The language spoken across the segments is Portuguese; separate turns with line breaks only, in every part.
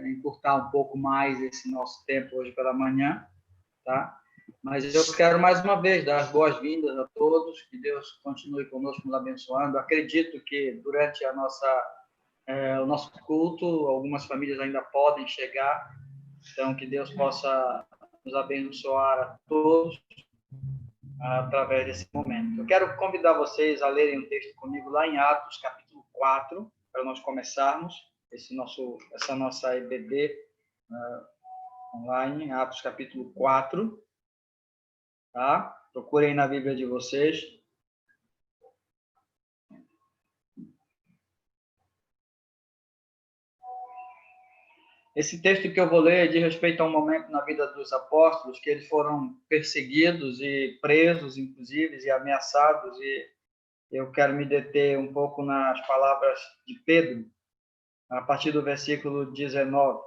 encurtar um pouco mais esse nosso tempo hoje pela manhã, tá? Mas eu quero mais uma vez dar as boas-vindas a todos, que Deus continue conosco, nos abençoando. Acredito que durante o nosso culto, algumas famílias ainda podem chegar, então que Deus possa nos abençoar a todos através desse momento. Eu quero convidar vocês a lerem um texto comigo lá em Atos, capítulo 4, para nós começarmos essa nossa EBD online, Atos, capítulo 4. Tá? Procurem na Bíblia de vocês. Esse texto que eu vou ler diz respeito a um momento na vida dos apóstolos que eles foram perseguidos e presos, inclusive, e ameaçados, e eu quero me deter um pouco nas palavras de Pedro, a partir do versículo 19.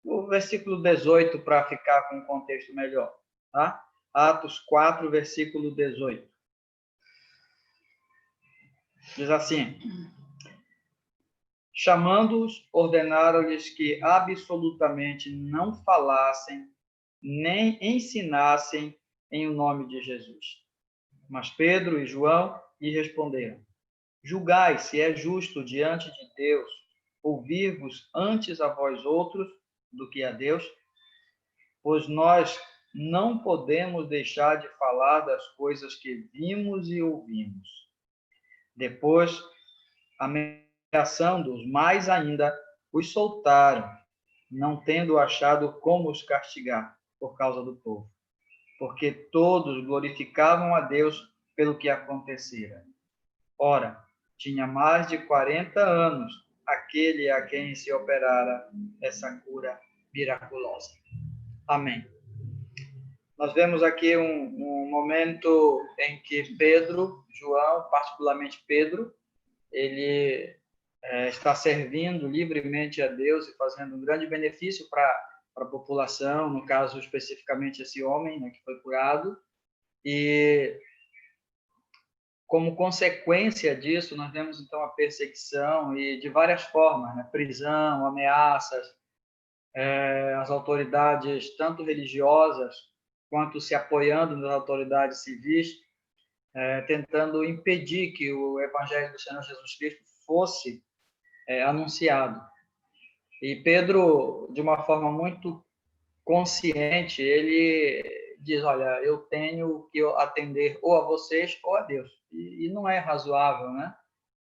O versículo 18, para ficar com um contexto melhor. Tá? Atos 4, versículo 18. Diz assim: chamando-os, ordenaram-lhes que absolutamente não falassem nem ensinassem em o nome de Jesus. Mas Pedro e João lhe responderam: julgai se é justo diante de Deus ouvir-vos antes a vós outros do que a Deus, pois nós não podemos deixar de falar das coisas que vimos e ouvimos. Depois, ameaçando-os mais ainda, os soltaram, não tendo achado como os castigar por causa do povo, porque todos glorificavam a Deus pelo que acontecera. Ora, tinha mais de 40 anos aquele a quem se operara essa cura miraculosa. Amém. Nós vemos aqui um momento em que Pedro, João, particularmente Pedro, ele está servindo livremente a Deus e fazendo um grande benefício para a população, no caso especificamente esse homem, né, que foi curado, e como consequência disso nós vemos então a perseguição e de várias formas, né, prisão, ameaças, as autoridades tanto religiosas quanto se apoiando nas autoridades civis, tentando impedir que o evangelho do Senhor Jesus Cristo fosse anunciado. E Pedro, de uma forma muito consciente, ele diz: olha, eu tenho que atender ou a vocês ou a Deus. E não é razoável, né,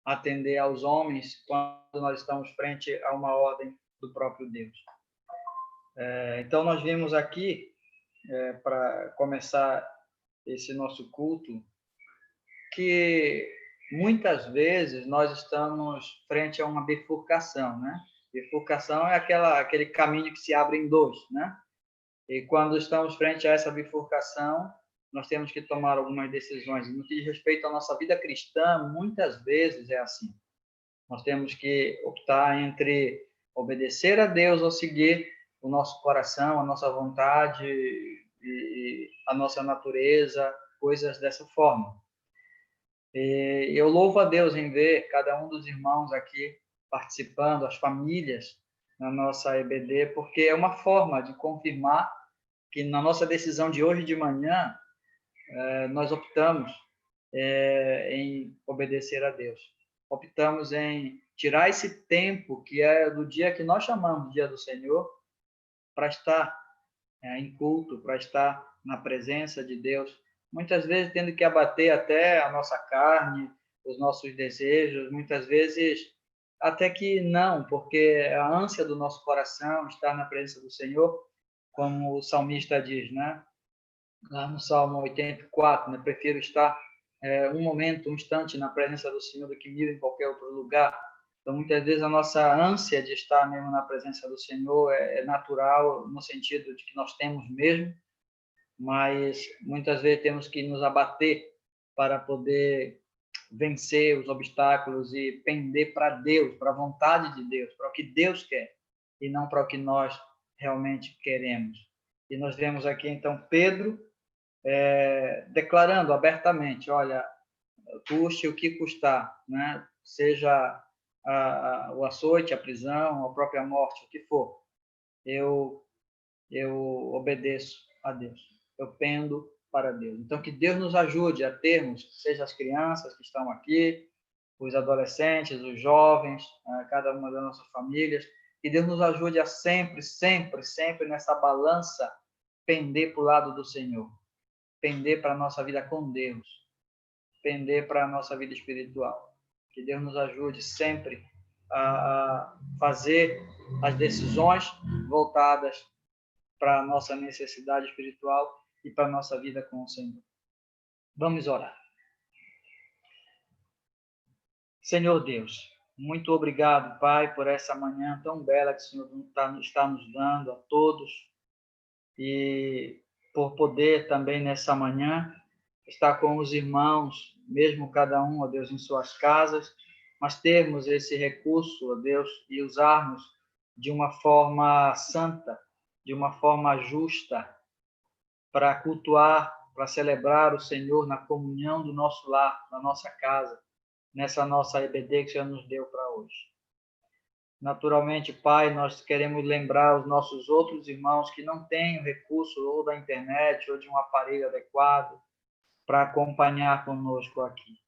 atender aos homens quando nós estamos frente a uma ordem do próprio Deus. Então, nós vimos aqui, para começar esse nosso culto, que muitas vezes nós estamos frente a uma bifurcação, né? Bifurcação é aquele caminho que se abre em dois, né? E quando estamos frente a essa bifurcação, nós temos que tomar algumas decisões. No que diz respeito à nossa vida cristã, muitas vezes é assim. Nós temos que optar entre obedecer a Deus ou seguir o nosso coração, a nossa vontade e a nossa natureza, coisas dessa forma. E eu louvo a Deus em ver cada um dos irmãos aqui participando, as famílias na nossa EBD, porque é uma forma de confirmar que na nossa decisão de hoje de manhã, nós optamos em obedecer a Deus. Optamos em tirar esse tempo que é do dia que nós chamamos de Dia do Senhor, para estar em culto, para estar na presença de Deus, muitas vezes tendo que abater até a nossa carne, os nossos desejos, muitas vezes até que não, porque a ânsia do nosso coração estar na presença do Senhor, como o salmista diz, né? Lá no Salmo 84, né? Prefiro estar um momento, um instante na presença do Senhor do que mil em qualquer outro lugar. Então, muitas vezes, a nossa ânsia de estar mesmo na presença do Senhor é natural, no sentido de que nós temos mesmo, mas muitas vezes temos que nos abater para poder vencer os obstáculos e pender para Deus, para a vontade de Deus, para o que Deus quer, e não para o que nós realmente queremos. E nós vemos aqui, então, Pedro declarando abertamente: olha, custe o que custar, né? Seja o açoite, a prisão, a própria morte, o que for, eu obedeço a Deus. Eu pendo para Deus. Então, que Deus nos ajude a termos, seja as crianças que estão aqui, os adolescentes, os jovens, cada uma das nossas famílias, que Deus nos ajude a sempre, sempre, sempre nessa balança pender para o lado do Senhor, pender para a nossa vida com Deus, pender para a nossa vida espiritual. Que Deus nos ajude sempre a fazer as decisões voltadas para a nossa necessidade espiritual e para a nossa vida com o Senhor. Vamos orar. Senhor Deus, muito obrigado, Pai, por essa manhã tão bela que o Senhor está nos dando a todos e por poder também nessa manhã estar com os irmãos, mesmo cada um, ó Deus, em suas casas, mas termos esse recurso, ó Deus, e usarmos de uma forma santa, de uma forma justa, para cultuar, para celebrar o Senhor na comunhão do nosso lar, na nossa casa, nessa nossa EBD que o Senhor nos deu para hoje. Naturalmente, Pai, nós queremos lembrar os nossos outros irmãos que não têm o recurso ou da internet ou de um aparelho adequado para acompanhar conosco aqui.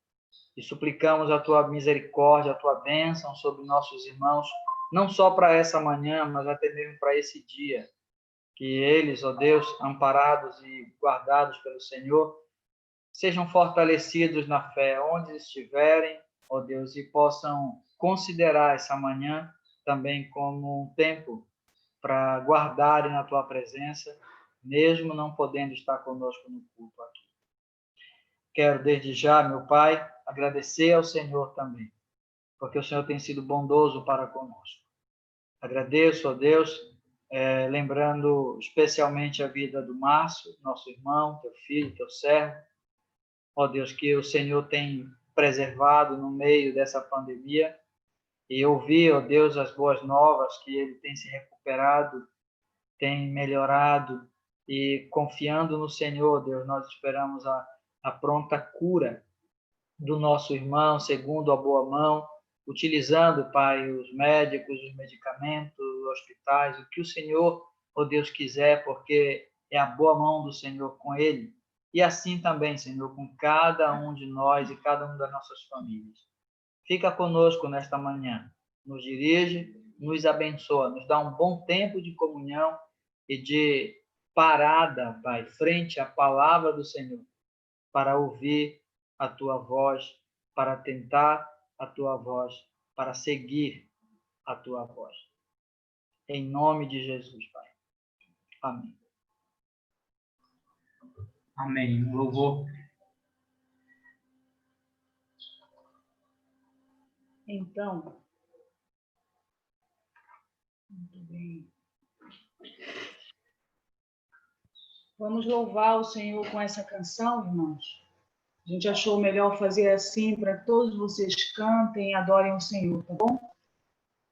E suplicamos a Tua misericórdia, a Tua bênção sobre nossos irmãos, não só para essa manhã, mas até mesmo para esse dia. Que eles, ó Deus, amparados e guardados pelo Senhor, sejam fortalecidos na fé, onde estiverem, ó Deus, e possam considerar essa manhã também como um tempo para guardarem na Tua presença, mesmo não podendo estar conosco no culto aqui. Quero, desde já, meu Pai, agradecer ao Senhor também, porque o Senhor tem sido bondoso para conosco. Agradeço a Deus, lembrando especialmente a vida do Márcio, nosso irmão, teu filho, teu servo. Ó Deus, que o Senhor tem preservado no meio dessa pandemia, e ouvir, ó Deus, as boas novas, que ele tem se recuperado, tem melhorado, e confiando no Senhor, Deus, nós esperamos a pronta cura do nosso irmão, segundo a boa mão, utilizando, Pai, os médicos, os medicamentos, os hospitais, o que o Senhor, ó Deus, quiser, porque é a boa mão do Senhor com ele. E assim também, Senhor, com cada um de nós e cada uma das nossas famílias. Fica conosco nesta manhã, nos dirige, nos abençoa, nos dá um bom tempo de comunhão e de parada, Pai, frente à palavra do Senhor, para ouvir a Tua voz, para tentar a Tua voz, para seguir a Tua voz. Em nome de Jesus, Pai. Amém.
Amém. Louvor.
Então, muito bem. Vamos louvar o Senhor com essa canção, irmãos. A gente achou melhor fazer assim para que todos vocês cantem e adorem o Senhor, tá bom?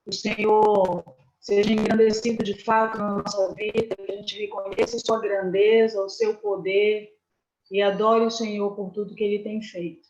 O Senhor seja engrandecido de fato na nossa vida, que a gente reconheça a sua grandeza, o seu poder e adore o Senhor por tudo que Ele tem feito.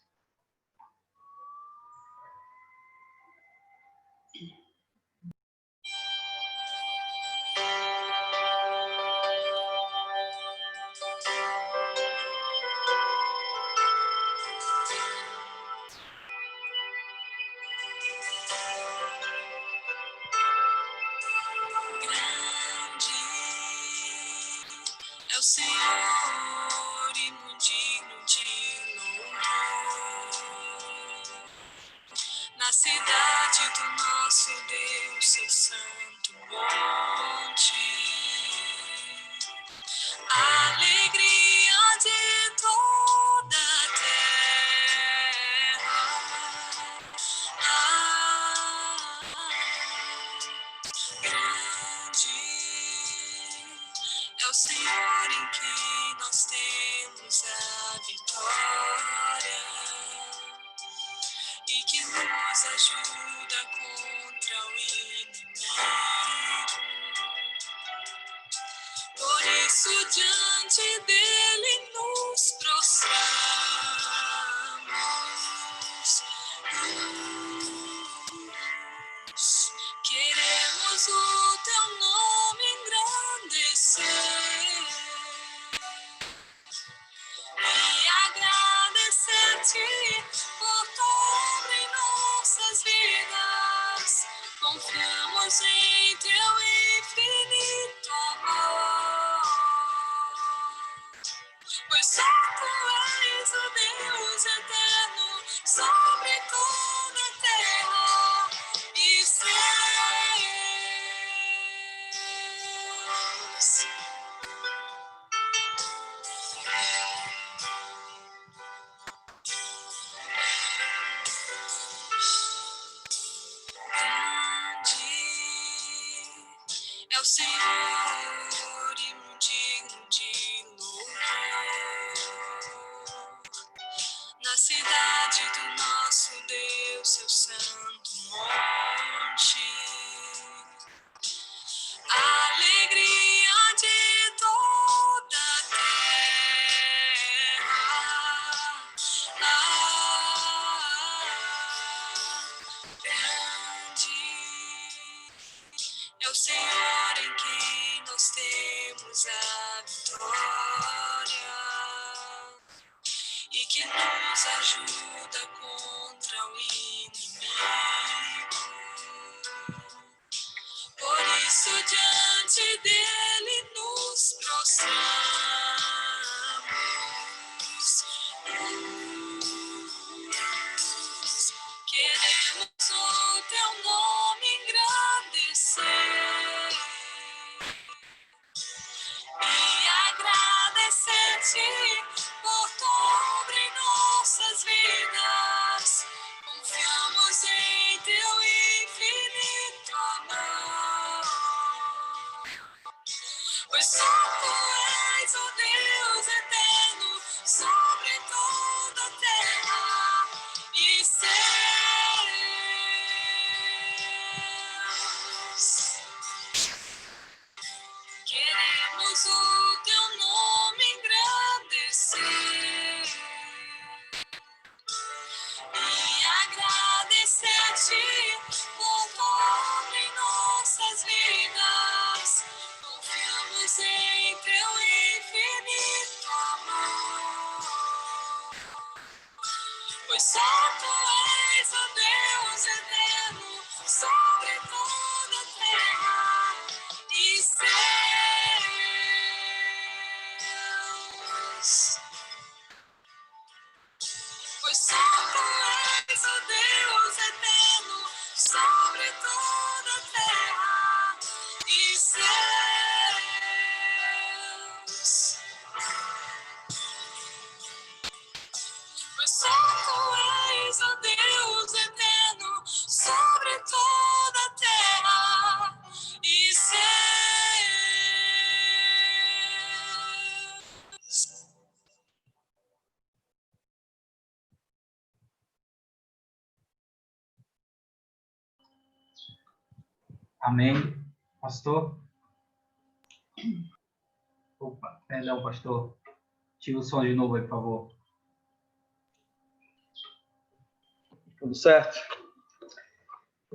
É o Senhor e muito digno de louvor. Na cidade do nosso Deus, seu santo monte. A alegria de toda a terra. Grande é o Senhor em quem nós temos a vitória e que nos ajuda contra o inimigo. Por isso, diante dele nos prostramos. é o Senhor e um digno de louvor. Na cidade do nosso Deus, seu santo monte, a alegria de toda a terra. Grande é o Senhor em quem nós temos a vitória e que nos ajuda contra o inimigo. Por isso, diante dele nos prostramos. Queremos o teu nome engrandecer e agradecer-te por tua obra em nossas vidas. Confiamos em teu infinito amor, pois só tu és o Deus eterno sobre toda a terra e céus. Queremos o teu nome engrandecer e agradecer-te por tua obra em nossas vidas. Confiamos em teu infinito amor, pois só tu és o Deus eterno sobre toda a terra e céus. Pois só tu és o Deus eterno sobre toda a terra e céus. Pois só tu és o Deus eterno sobre toda a terra e céus.
Amém. Pastor? Opa, perdão, pastor. Tira o som de novo aí, por favor.
Tudo certo?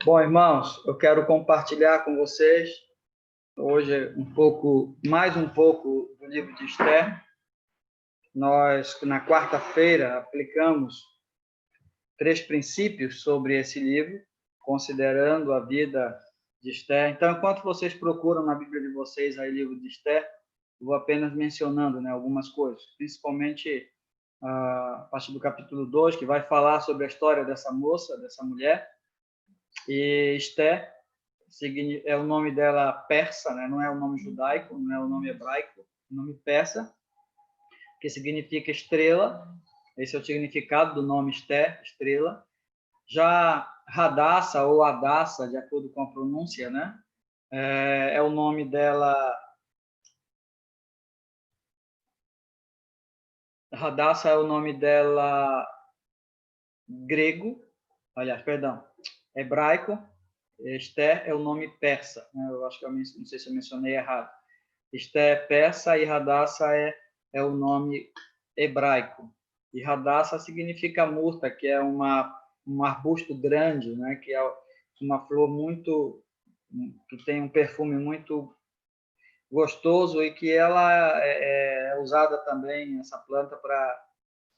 Bom, irmãos, eu quero compartilhar com vocês hoje mais um pouco do livro de Esther. Nós, na quarta-feira, aplicamos 3 princípios sobre esse livro, considerando a vida de Esther. Então, enquanto vocês procuram na Bíblia de vocês aí o livro de Esther, eu vou apenas mencionando, né, algumas coisas, principalmente a partir do capítulo 2, que vai falar sobre a história dessa moça, dessa mulher. E Esther é o nome dela persa, né? Não é o nome judaico, não é o nome hebraico, é o nome persa, que significa estrela. Esse é o significado do nome Esther, estrela. Já Radassa ou Adassa, de acordo com a pronúncia, né? É o nome dela. Radassa é o nome dela grego, aliás, perdão, hebraico. Esther é o nome persa, né? Eu acho que não sei se eu mencionei errado. Esther é persa e Radassa é o nome hebraico. E Radassa significa murta, que é um arbusto grande, né? Que é uma flor que tem um perfume muito gostoso e que ela é usada também, essa planta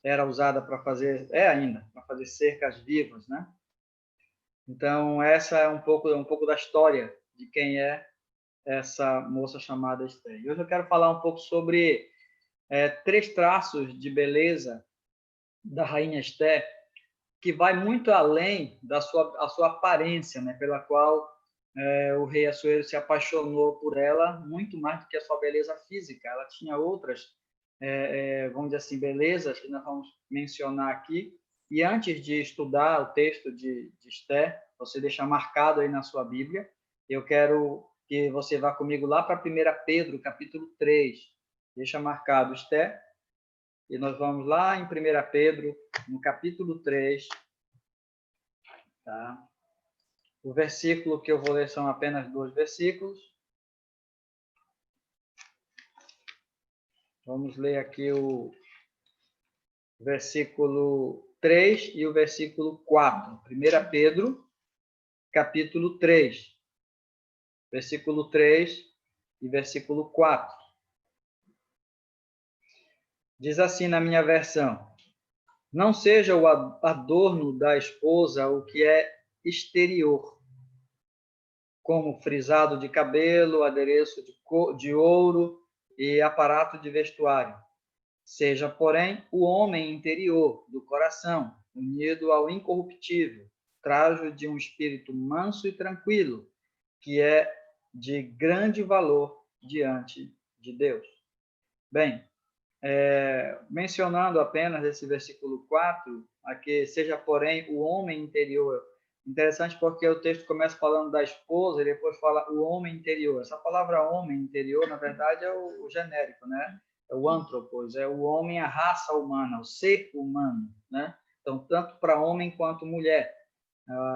era usada para fazer, ainda, para fazer cercas vivas, né? Então, essa é um pouco da história de quem é essa moça chamada Esther. E hoje eu quero falar um pouco sobre 3 traços de beleza da rainha Esther, que vai muito além da sua aparência, né, pela qual o rei Assuero se apaixonou por ela, muito mais do que a sua beleza física. Ela tinha outras, vamos dizer assim, belezas que nós vamos mencionar aqui. E antes de estudar o texto de Esther, você deixar marcado aí na sua Bíblia, eu quero que você vá comigo lá para 1 Pedro, capítulo 3. Deixa marcado, Esther. E nós vamos lá em 1 Pedro, no capítulo 3. Tá? O versículo que eu vou ler são apenas 2 versículos. Vamos ler aqui o versículo 3 e o versículo 4. 1 Pedro, capítulo 3, versículo 3 e versículo 4. Diz assim na minha versão: não seja o adorno da esposa o que é exterior, como frisado de cabelo, adereço de ouro e aparato de vestuário. Seja, porém, o homem interior, do coração, unido ao incorruptível, trajo de um espírito manso e tranquilo, que é de grande valor diante de Deus. Bem, mencionando apenas esse versículo 4, aqui, seja, porém, o homem interior. Interessante porque o texto começa falando da esposa e depois fala o homem interior. Essa palavra homem interior, na verdade, é o genérico, né? É o antropos, é o homem, a raça humana, o ser humano, né? Então, tanto para homem quanto mulher.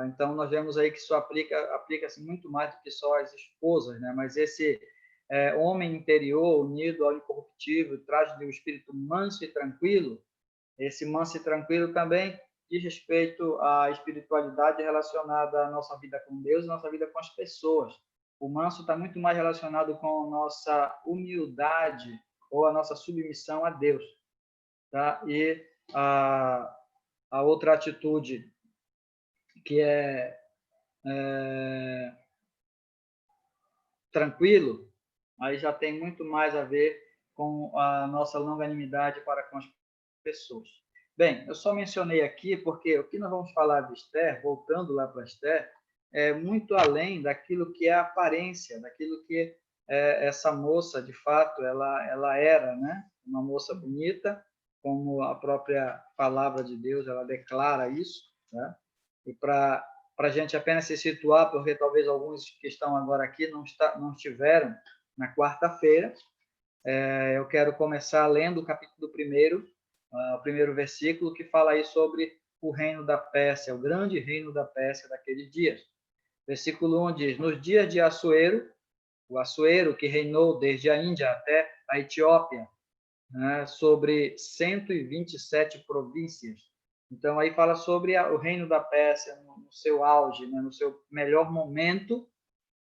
Então, nós vemos aí que isso aplica-se muito mais do que só as esposas, né? Mas esse homem interior, unido ao incorruptível, traz de um espírito manso e tranquilo. Esse manso e tranquilo também diz respeito à espiritualidade relacionada à nossa vida com Deus e nossa vida com as pessoas. O manso está muito mais relacionado com a nossa humildade ou a nossa submissão a Deus. Tá? E a outra atitude que é tranquilo, aí já tem muito mais a ver com a nossa longanimidade para com as pessoas. Bem, eu só mencionei aqui porque o que nós vamos falar de Esther, voltando lá para Esther, é muito além daquilo que é a aparência, daquilo que essa moça, de fato, ela era, né? Uma moça bonita, como a própria palavra de Deus, ela declara isso, né? E para a gente apenas se situar, porque talvez alguns que estão agora aqui não estiveram na quarta-feira, eu quero começar lendo o capítulo 1, o primeiro versículo, que fala aí sobre o reino da Pérsia, o grande reino da Pérsia daqueles dias. Versículo 1 diz: nos dias de Assuero, o Assuero que reinou desde a Índia até a Etiópia, né, sobre 127 províncias. Então, aí fala sobre o reino da Pérsia no seu auge, né, no seu melhor momento.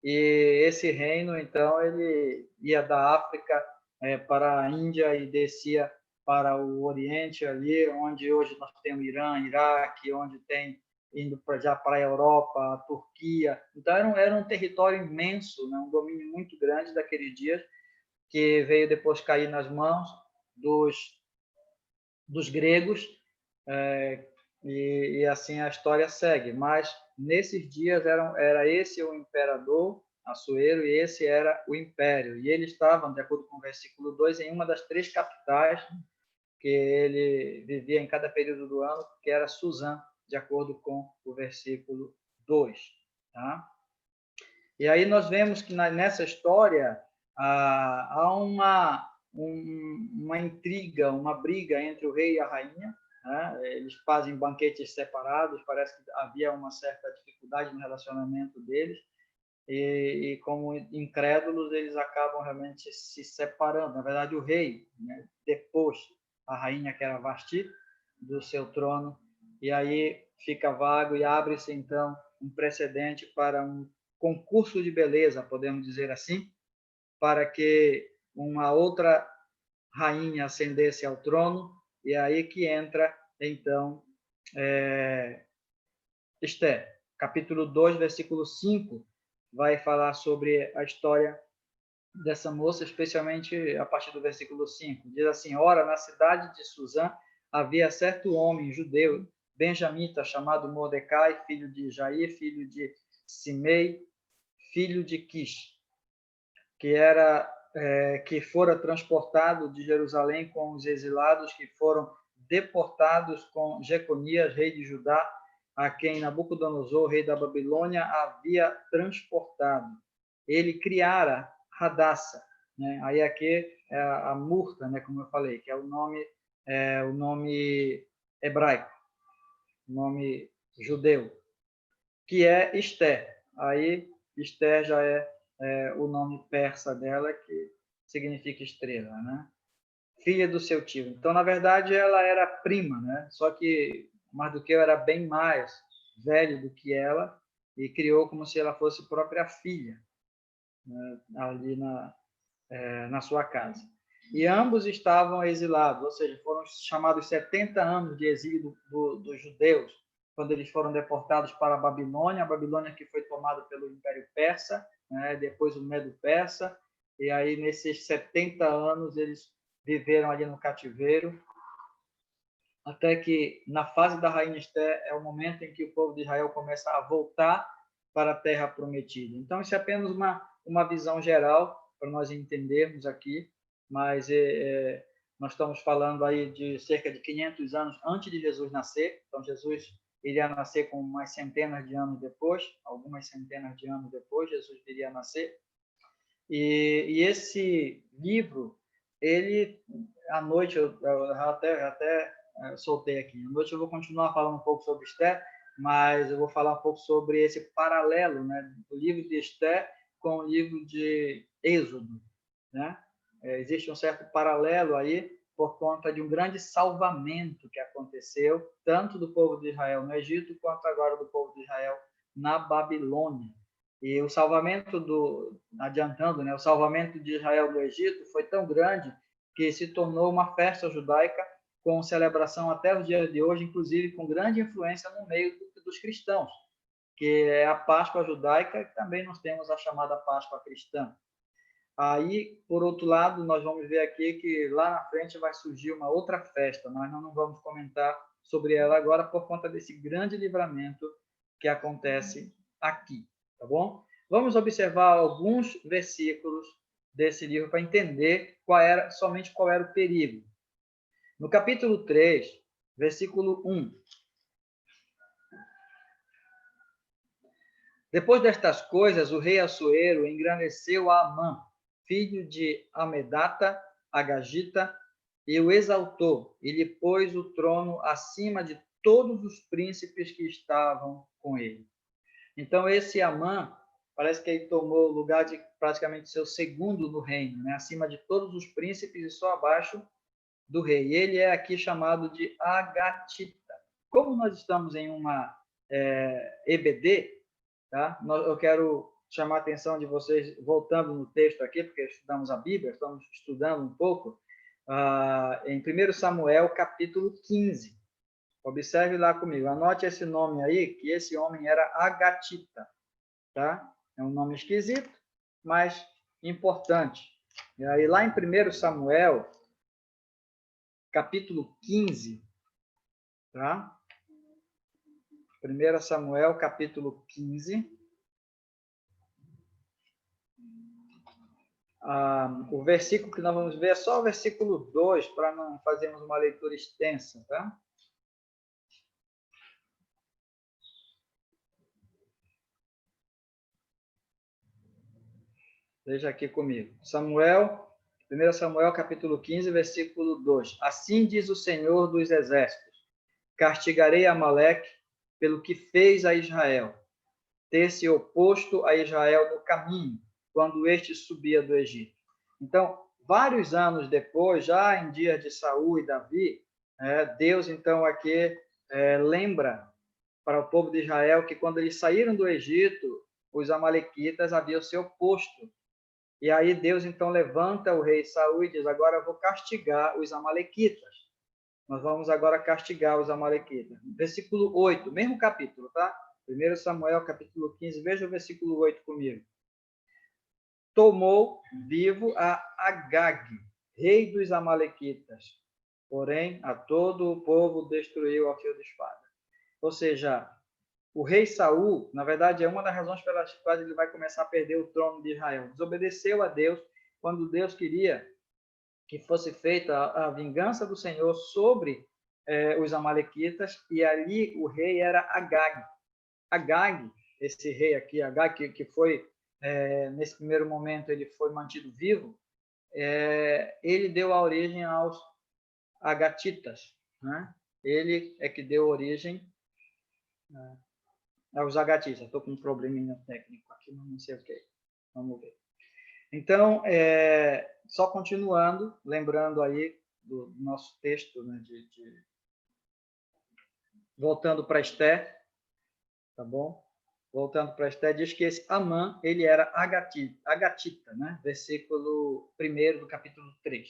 E esse reino, então, ele ia da África para a Índia e descia para o Oriente, ali onde hoje nós temos Irã, Iraque, onde tem indo já para a Europa, a Turquia. Então, era um território imenso, né, um domínio muito grande daqueles dias, que veio depois cair nas mãos dos gregos, e assim a história segue. Mas nesses dias era esse o imperador Assuero e esse era o império. E eles estavam, de acordo com o versículo 2, em uma das 3 capitais que ele vivia em cada período do ano, que era Suzã, de acordo com o versículo 2. Tá? E aí nós vemos que nessa história há uma intriga, uma briga entre o rei e a rainha, né? Eles fazem banquetes separados, parece que havia uma certa dificuldade no relacionamento deles, e como incrédulos, eles acabam realmente se separando. Na verdade, o rei, né, depôs a rainha, que era Vasti, do seu trono, e aí fica vago e abre-se, então, um precedente para um concurso de beleza, podemos dizer assim, para que uma outra rainha ascendesse ao trono, e aí que entra, então, Esther. Capítulo 2, versículo 5, vai falar sobre a história dessa moça, especialmente a partir do versículo 5. Diz assim: ora, na cidade de Suzã havia certo homem judeu, benjamita, chamado Mordecai, filho de Jair, filho de Simei, filho de Quish, que fora transportado de Jerusalém com os exilados que foram deportados com Jeconias, rei de Judá, a quem Nabucodonosor, rei da Babilônia, havia transportado. ele criara Hadassah, né? Aí aqui é a Murta, né, como eu falei, que é o nome hebraico, o nome judeu, que é Esther. Aí Esther já é o nome persa dela, que significa estrela, né? Filha do seu tio. Então, na verdade, ela era prima, né? Só que Mardoqueu era bem mais velho do que ela e criou como se ela fosse própria filha, né? Ali na sua casa. E ambos estavam exilados, ou seja, foram chamados 70 anos de exílio dos judeus, quando eles foram deportados para a Babilônia que foi tomada pelo Império Persa, né? Depois o Medo-Persa, e aí nesses 70 anos eles viveram ali no cativeiro, até que na fase da rainha Esther é o momento em que o povo de Israel começa a voltar para a terra prometida. Então isso é apenas uma visão geral para nós entendermos aqui, mas nós estamos falando aí de cerca de 500 anos antes de Jesus nascer. Então Jesus iria nascer com umas centenas de anos depois, algumas centenas de anos depois, Jesus iria nascer. E esse livro, ele, à noite, eu até soltei aqui, à noite eu vou continuar falando um pouco sobre Esther, mas eu vou falar um pouco sobre esse paralelo, né, do livro de Esther com o livro de Êxodo, né? Existe um certo paralelo aí por conta de um grande salvamento que aconteceu, tanto do povo de Israel no Egito, quanto agora do povo de Israel na Babilônia. E o salvamento adiantando, né, o salvamento de Israel do Egito foi tão grande que se tornou uma festa judaica com celebração até os dias de hoje, inclusive com grande influência no meio dos cristãos, que é a Páscoa judaica, e também nós temos a chamada Páscoa cristã. Aí, por outro lado, nós vamos ver aqui que lá na frente vai surgir uma outra festa, mas nós não vamos comentar sobre ela agora por conta desse grande livramento que acontece aqui, tá bom? Vamos observar alguns versículos desse livro para entender somente qual era o perigo. No capítulo 3, versículo 1. Depois destas coisas, o rei Assuero engrandeceu a Amã, filho de Amedata, Agagita, e o exaltou, e lhe pôs o trono acima de todos os príncipes que estavam com ele. Então, esse Amã, parece que ele tomou o lugar de praticamente seu segundo no reino, né? Acima de todos os príncipes e só abaixo do rei. Ele é aqui chamado de Agatita. Como nós estamos em uma EBD, tá? Eu quero chamar a atenção de vocês, voltando no texto aqui, porque estudamos a Bíblia, estamos estudando um pouco, em 1 Samuel, capítulo 15. Observe lá comigo, anote esse nome aí, que esse homem era Agatita, tá? É um nome esquisito, mas importante. E aí, lá em 1 Samuel, capítulo 15, tá? 1 Samuel, capítulo 15. O versículo que nós vamos ver é só o versículo 2, para não fazermos uma leitura extensa, tá? Veja aqui comigo. 1 Samuel, capítulo 15, versículo 2. Assim diz o Senhor dos Exércitos: castigarei Amaleque pelo que fez a Israel, ter se oposto a Israel no caminho, quando este subia do Egito. Então, vários anos depois, já em dias de Saul e Davi, Deus, então, aqui lembra para o povo de Israel que quando eles saíram do Egito, os amalequitas haviam se oposto. E aí Deus, então, levanta o rei Saul e diz: agora eu vou castigar os amalequitas. Nós vamos agora castigar os amalequitas. Versículo 8, mesmo capítulo, tá? 1 Samuel, capítulo 15, veja o versículo 8 comigo. Tomou vivo a Agag, rei dos amalequitas, porém a todo o povo destruiu a fio de espada. Ou seja, o rei Saul, na verdade, é uma das razões pelas quais ele vai começar a perder o trono de Israel. Desobedeceu a Deus quando Deus queria que fosse feita a vingança do Senhor sobre os amalequitas, e ali o rei era Agag. Agag, esse rei aqui, Agag, que foi nesse primeiro momento ele foi mantido vivo, ele deu a origem aos agatitas, né? Ele é que deu origem aos agatitas. Estou com um probleminha técnico aqui, não sei o que. Vamos ver. Então, só continuando, lembrando aí do nosso texto, né, voltando para Esté, tá bom? Voltando para Esté, diz que esse Amã, ele era agatita, né? Versículo 1 do capítulo 3.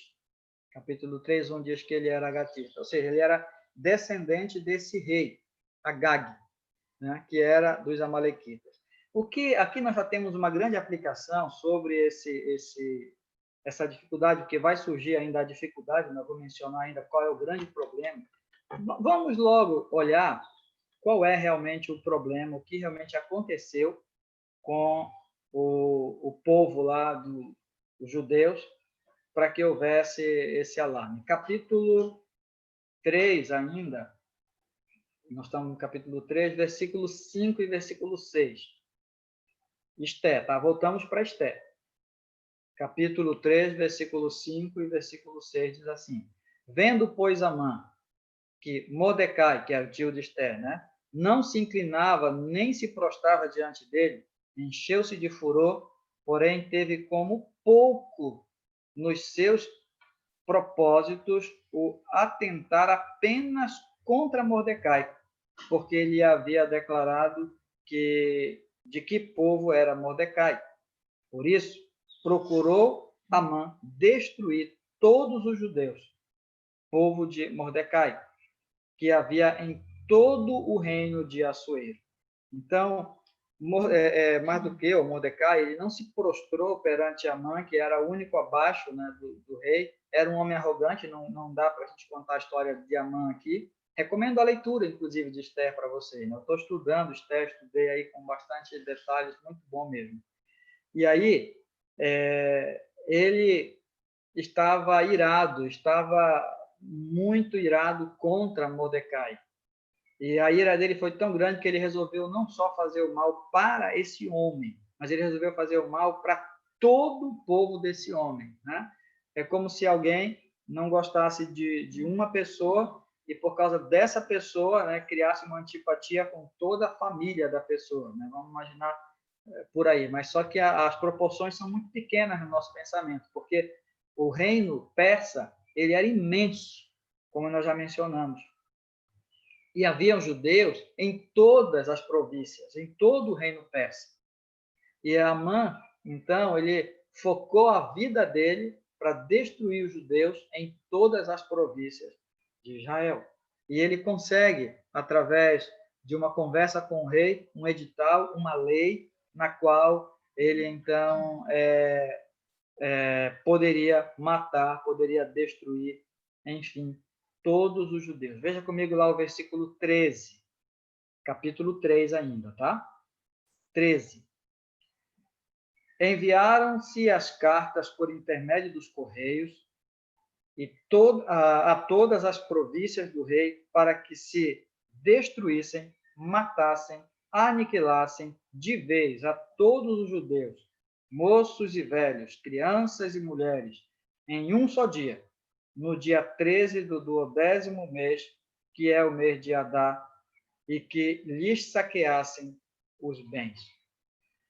Capítulo 3, onde diz que ele era agatita. Ou seja, ele era descendente desse rei, Agag, né? Que era dos amalequitas. O que aqui nós já temos uma grande aplicação sobre essa dificuldade, porque vai surgir ainda a dificuldade, não vou mencionar ainda qual é o grande problema. Vamos logo olhar qual é realmente o problema, o que realmente aconteceu com o povo lá dos judeus, para que houvesse esse alarme. Capítulo 3 ainda, nós estamos no capítulo 3, versículo 5 e versículo 6. Esté, tá? Voltamos para Esté. Capítulo 3, versículo 5 e versículo 6 diz assim: Vendo, pois, Amã, que Mordecai, que era o tio de Esté, né, não se inclinava nem se prostrava diante dele, encheu-se de furor, porém teve como pouco nos seus propósitos o atentar apenas contra Mordecai, porque ele havia declarado de que povo era Mordecai. Por isso, procurou Amã destruir todos os judeus, povo de Mordecai, que havia em todo o reino de Assuero. Então, mais do que o Mordecai, ele não se prostrou perante Amã, que era o único abaixo, né, do rei. Era um homem arrogante, não dá para a gente contar a história de Amã aqui. Recomendo a leitura, inclusive, de Esther para vocês. Né? Eu estou estudando Esther, estudei aí com bastante detalhes, muito bom mesmo. E aí, ele estava irado, estava muito irado contra Mordecai. E a ira dele foi tão grande que ele resolveu não só fazer o mal para esse homem, mas ele resolveu fazer o mal para todo o povo desse homem. Né? É como se alguém não gostasse de uma pessoa e, por causa dessa pessoa, né, criasse uma antipatia com toda a família da pessoa. Né? Vamos imaginar por aí. Mas só que as proporções são muito pequenas no nosso pensamento, porque o reino persa ele era imenso, como nós já mencionamos. E haviam judeus em todas as províncias, em todo o reino persa. E Amã, então, ele focou a vida dele para destruir os judeus em todas as províncias de Israel. E ele consegue, através de uma conversa com o rei, um edital, uma lei, na qual ele, então, poderia matar, poderia destruir, enfim, todos os judeus. Veja comigo lá o versículo 13, capítulo 3 ainda, tá? 13. Enviaram-se as cartas por intermédio dos correios e a todas as províncias do rei para que se destruíssem, matassem, aniquilassem de vez a todos os judeus, moços e velhos, crianças e mulheres, em um só dia, no dia 13 do 12º mês, que é o mês de Adar, e que lhes saqueassem os bens.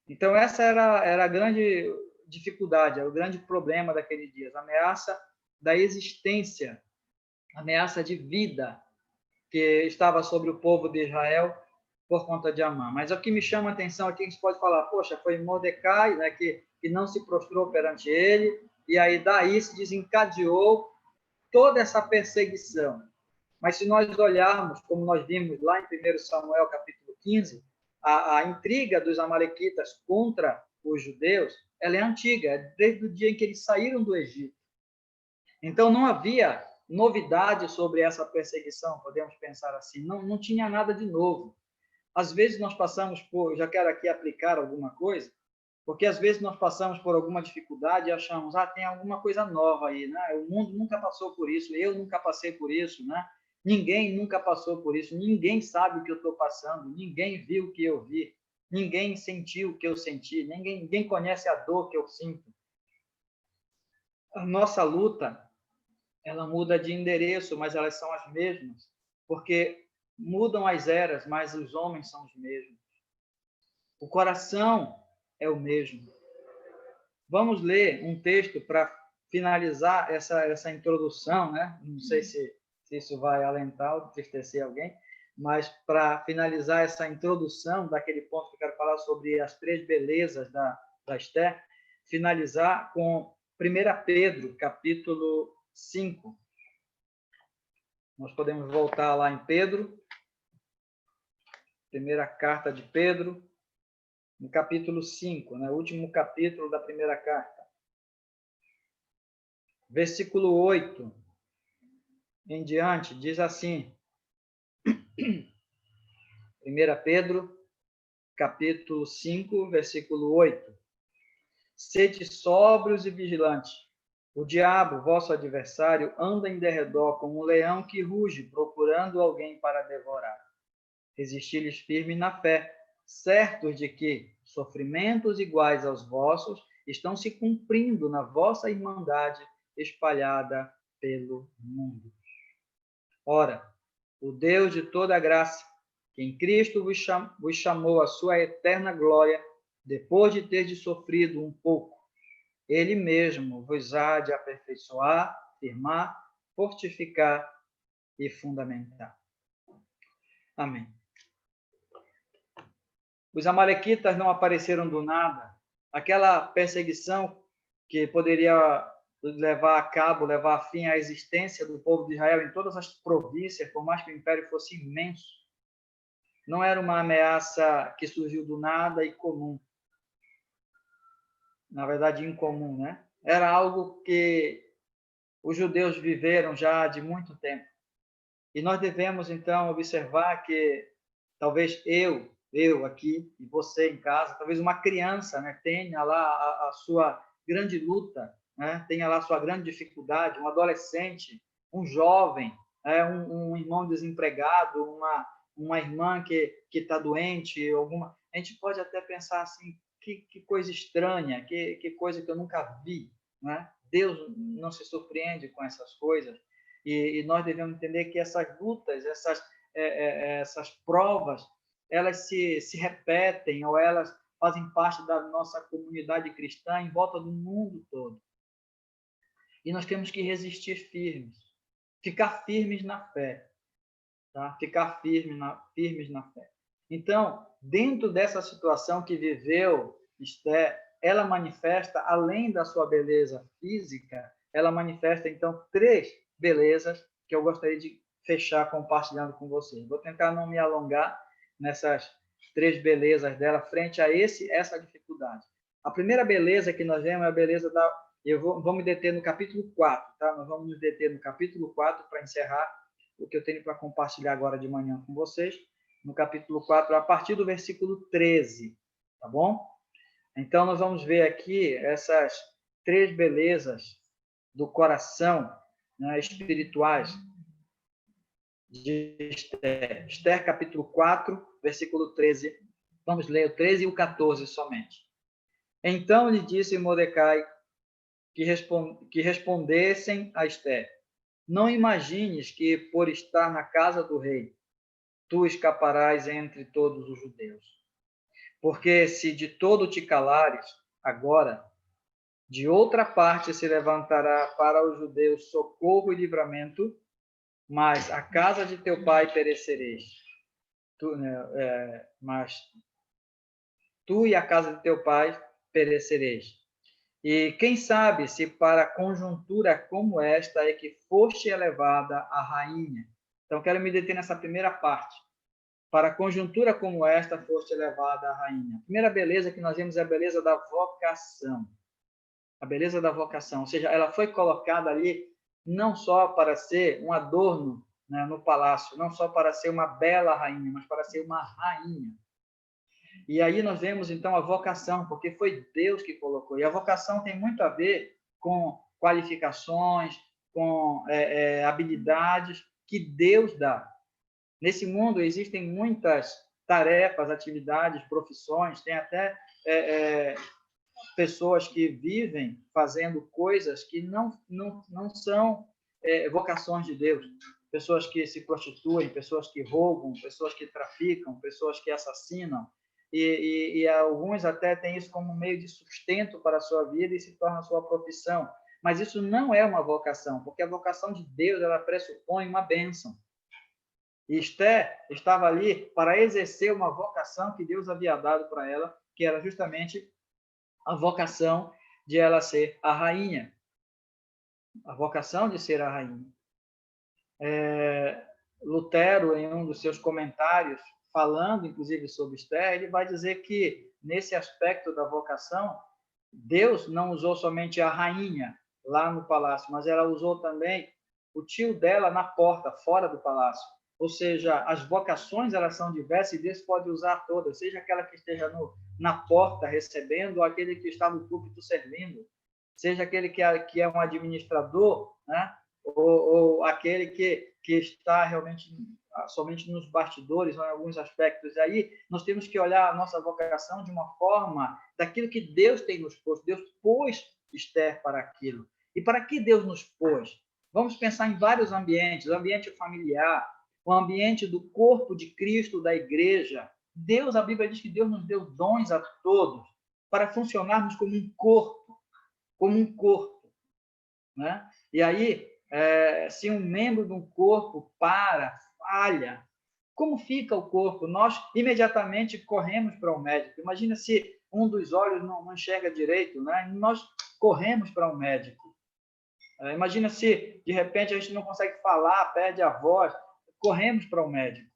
Então, essa era a grande dificuldade, era o grande problema daqueles dias, a ameaça da existência, a ameaça de vida que estava sobre o povo de Israel por conta de Amã. Mas o que me chama a atenção aqui, a gente pode falar, poxa, foi Mordecai, né, que não se prostrou perante ele, e aí daí se desencadeou toda essa perseguição. Mas se nós olharmos, como nós vimos lá em 1 Samuel, capítulo 15, a intriga dos amalequitas contra os judeus, ela é antiga, é desde o dia em que eles saíram do Egito. Então, não havia novidade sobre essa perseguição, podemos pensar assim, não tinha nada de novo. Às vezes nós passamos por, já quero aqui aplicar alguma coisa, porque às vezes nós passamos por alguma dificuldade e achamos, tem alguma coisa nova aí, né? O mundo nunca passou por isso, eu nunca passei por isso, né? Ninguém nunca passou por isso, ninguém sabe o que eu estou passando, ninguém viu o que eu vi. Ninguém sentiu o que eu senti, ninguém conhece a dor que eu sinto. A nossa luta, ela muda de endereço, mas elas são as mesmas, porque mudam as eras, mas os homens são os mesmos. O coração é o mesmo. Vamos ler um texto para finalizar essa introdução, né? Não sei se isso vai alentar ou entristecer alguém, mas para finalizar essa introdução daquele ponto que eu quero falar sobre as três belezas da Esther, finalizar com 1 Pedro, capítulo 5. Nós podemos voltar lá em Pedro, primeira carta de Pedro, no capítulo 5, né? O último capítulo da primeira carta. Versículo 8 em diante, diz assim, 1 Pedro, capítulo 5, versículo 8. Sede sóbrios e vigilantes. O diabo, vosso adversário, anda em derredor como um leão que ruge, procurando alguém para devorar. Resisti-lhes firme na fé, certos de que sofrimentos iguais aos vossos estão se cumprindo na vossa irmandade espalhada pelo mundo. Ora, o Deus de toda a graça, que em Cristo vos chamou à sua eterna glória, depois de terdes sofrido um pouco, Ele mesmo vos há de aperfeiçoar, firmar, fortificar e fundamentar. Amém. Os amalequitas não apareceram do nada. Aquela perseguição que poderia levar a cabo, levar a fim à existência do povo de Israel em todas as províncias, por mais que o império fosse imenso, não era uma ameaça que surgiu do nada e comum. Na verdade, incomum, né? Era algo que os judeus viveram já de muito tempo. E nós devemos, então, observar que talvez eu aqui e você em casa, talvez uma criança, né, tenha lá a sua grande luta, né, tenha lá a sua grande dificuldade, um adolescente, um jovem, um irmão desempregado, uma irmã que está doente, alguma. A gente pode até pensar assim, que coisa estranha, que coisa que eu nunca vi, né? Deus não se surpreende com essas coisas e nós devemos entender que essas lutas, essas provas, elas se repetem ou elas fazem parte da nossa comunidade cristã em volta do mundo todo. E nós temos que resistir firmes, ficar firmes na fé, tá? Ficar firmes na fé. Então, dentro dessa situação que viveu Esther, ela manifesta, além da sua beleza física, ela manifesta, então, três belezas que eu gostaria de fechar compartilhando com vocês. Vou tentar não me alongar nessas três belezas dela frente a essa dificuldade. A primeira beleza que nós vemos é a beleza da... vou me deter no capítulo 4, tá? Nós vamos nos deter no capítulo 4 para encerrar o que eu tenho para compartilhar agora de manhã com vocês, no capítulo 4, a partir do versículo 13, tá bom? Então, nós vamos ver aqui essas três belezas do coração, né, espirituais de Esther. Esther, capítulo 4, versículo 13. Vamos ler o 13 e o 14 somente. Então lhe disse Mordecai que respondessem a Esther: não imagines que, por estar na casa do rei, tu escaparás entre todos os judeus. Porque se de todo te calares, agora, de outra parte se levantará para os judeus socorro e livramento, mas a casa de teu pai perecereis. Mas tu e a casa de teu pai perecereis. E quem sabe se para conjuntura como esta é que foste elevada a rainha. Então, quero me deter nessa primeira parte. Para conjuntura como esta foste elevada a rainha. A primeira beleza que nós vemos é a beleza da vocação. A beleza da vocação, ou seja, ela foi colocada ali não só para ser um adorno, né, no palácio, não só para ser uma bela rainha, mas para ser uma rainha. E aí nós vemos, então, a vocação, porque foi Deus que colocou. E a vocação tem muito a ver com qualificações, com habilidades que Deus dá. Nesse mundo existem muitas tarefas, atividades, profissões, tem até pessoas que vivem fazendo coisas que não são vocações de Deus. Pessoas que se prostituem, pessoas que roubam, pessoas que traficam, pessoas que assassinam. E alguns até têm isso como meio de sustento para a sua vida e se torna a sua profissão. Mas isso não é uma vocação, porque a vocação de Deus, ela pressupõe uma bênção. E Esther estava ali para exercer uma vocação que Deus havia dado para ela, que era justamente a vocação de ela ser a rainha. A vocação de ser a rainha. Lutero, em um dos seus comentários, falando inclusive sobre Esther, ele vai dizer que, nesse aspecto da vocação, Deus não usou somente a rainha lá no palácio, mas ela usou também o tio dela na porta, fora do palácio. Ou seja, as vocações, elas são diversas e Deus pode usar todas, seja aquela que esteja na porta recebendo, ou aquele que está no púlpito servindo, seja aquele que é um administrador, né? ou aquele que está realmente somente nos bastidores ou em alguns aspectos. E aí nós temos que olhar a nossa vocação de uma forma daquilo que Deus tem nos posto. Deus pôs Esther para aquilo. E para que Deus nos pôs? Vamos pensar em vários ambientes, o ambiente familiar, o ambiente do corpo de Cristo, da igreja. Deus, a Bíblia diz que Deus nos deu dons a todos para funcionarmos como um corpo, né? E aí, se um membro de um corpo falha, como fica o corpo? Nós imediatamente corremos para o médico. Imagina se um dos olhos não enxerga direito, né? Nós corremos para o médico. Imagina se, de repente, a gente não consegue falar, perde a voz, corremos para o médico.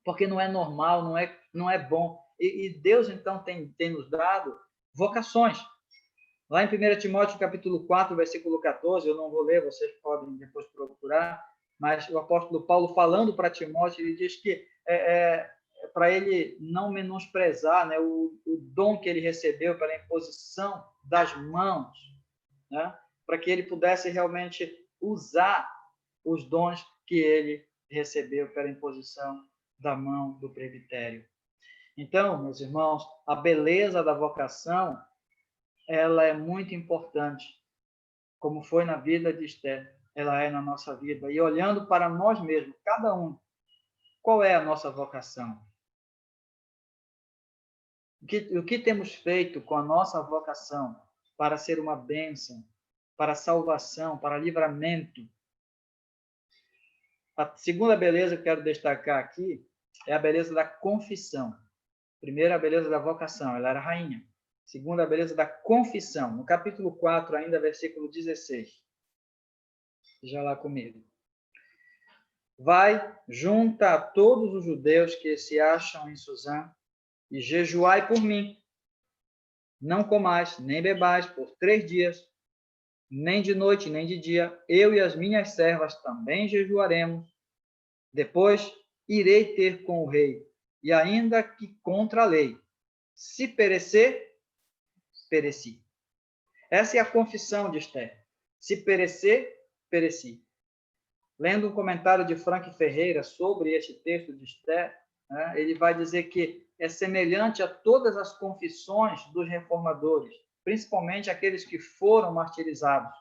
Porque não é normal, não é bom. E Deus, então, tem nos dado vocações. Lá em 1 Timóteo, capítulo 4, versículo 14, eu não vou ler, vocês podem depois procurar, mas o apóstolo Paulo, falando para Timóteo, ele diz que para ele não menosprezar, né, o dom que ele recebeu pela imposição das mãos, né, para que ele pudesse realmente usar os dons que ele recebeu pela imposição da mão do presbitério. Então, meus irmãos, a beleza da vocação, ela é muito importante, como foi na vida de Esther, ela é na nossa vida. E olhando para nós mesmos, cada um, qual é a nossa vocação? O que temos feito com a nossa vocação para ser uma bênção, para salvação, para livramento? A segunda beleza que eu quero destacar aqui é a beleza da confissão. Primeiro, a beleza da vocação, ela era rainha. Segunda, a beleza da confissão. No capítulo 4, ainda, versículo 16. Veja lá comigo. Vai, junta a todos os judeus que se acham em Suzã e jejuai por mim. Não comais, nem bebais por 3 dias, nem de noite, nem de dia. Eu e as minhas servas também jejuaremos. Depois irei ter com o rei, e ainda que contra a lei. Se perecer, pereci. Essa é a confissão de Esther. Se perecer, pereci. Lendo um comentário de Frank Ferreira sobre este texto de Esther, né, ele vai dizer que é semelhante a todas as confissões dos reformadores, principalmente aqueles que foram martirizados.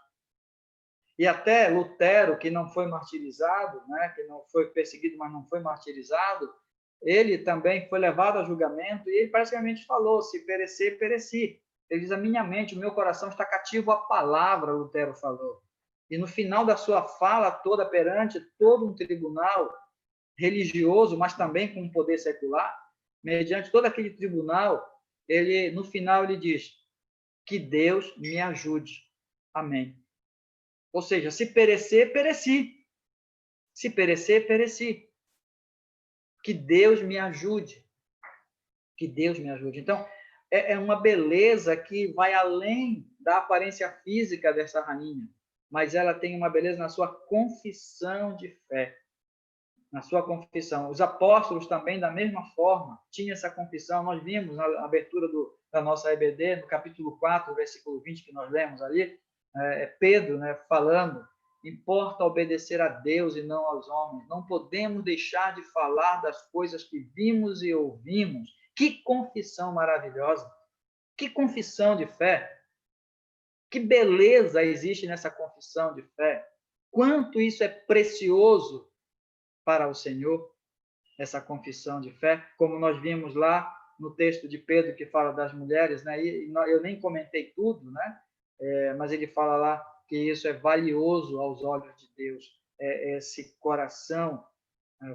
E até Lutero, que não foi martirizado, né, que não foi perseguido, mas não foi martirizado, ele também foi levado a julgamento e ele praticamente falou, se perecer, pereci. Ele diz, a minha mente, o meu coração está cativo à palavra, Lutero falou. E no final da sua fala toda perante todo um tribunal religioso, mas também com um poder secular, mediante todo aquele tribunal, no final ele diz, que Deus me ajude. Amém. Ou seja, se perecer, pereci. Se perecer, pereci. Que Deus me ajude. Que Deus me ajude. Então, é uma beleza que vai além da aparência física dessa rainha, mas ela tem uma beleza na sua confissão de fé. Na sua confissão. Os apóstolos também, da mesma forma, tinham essa confissão. Nós vimos na abertura da nossa EBD, no capítulo 4, versículo 20, que nós lemos ali, Pedro, né, falando Importa obedecer a Deus e não aos homens. Não podemos deixar de falar das coisas que vimos e ouvimos. Que confissão maravilhosa! Que confissão de fé! Que beleza existe nessa confissão de fé! Quanto isso é precioso para o Senhor, essa confissão de fé, como nós vimos lá no texto de Pedro que fala das mulheres, né? E eu nem comentei tudo, né? Mas ele fala lá que isso é valioso aos olhos de Deus, esse coração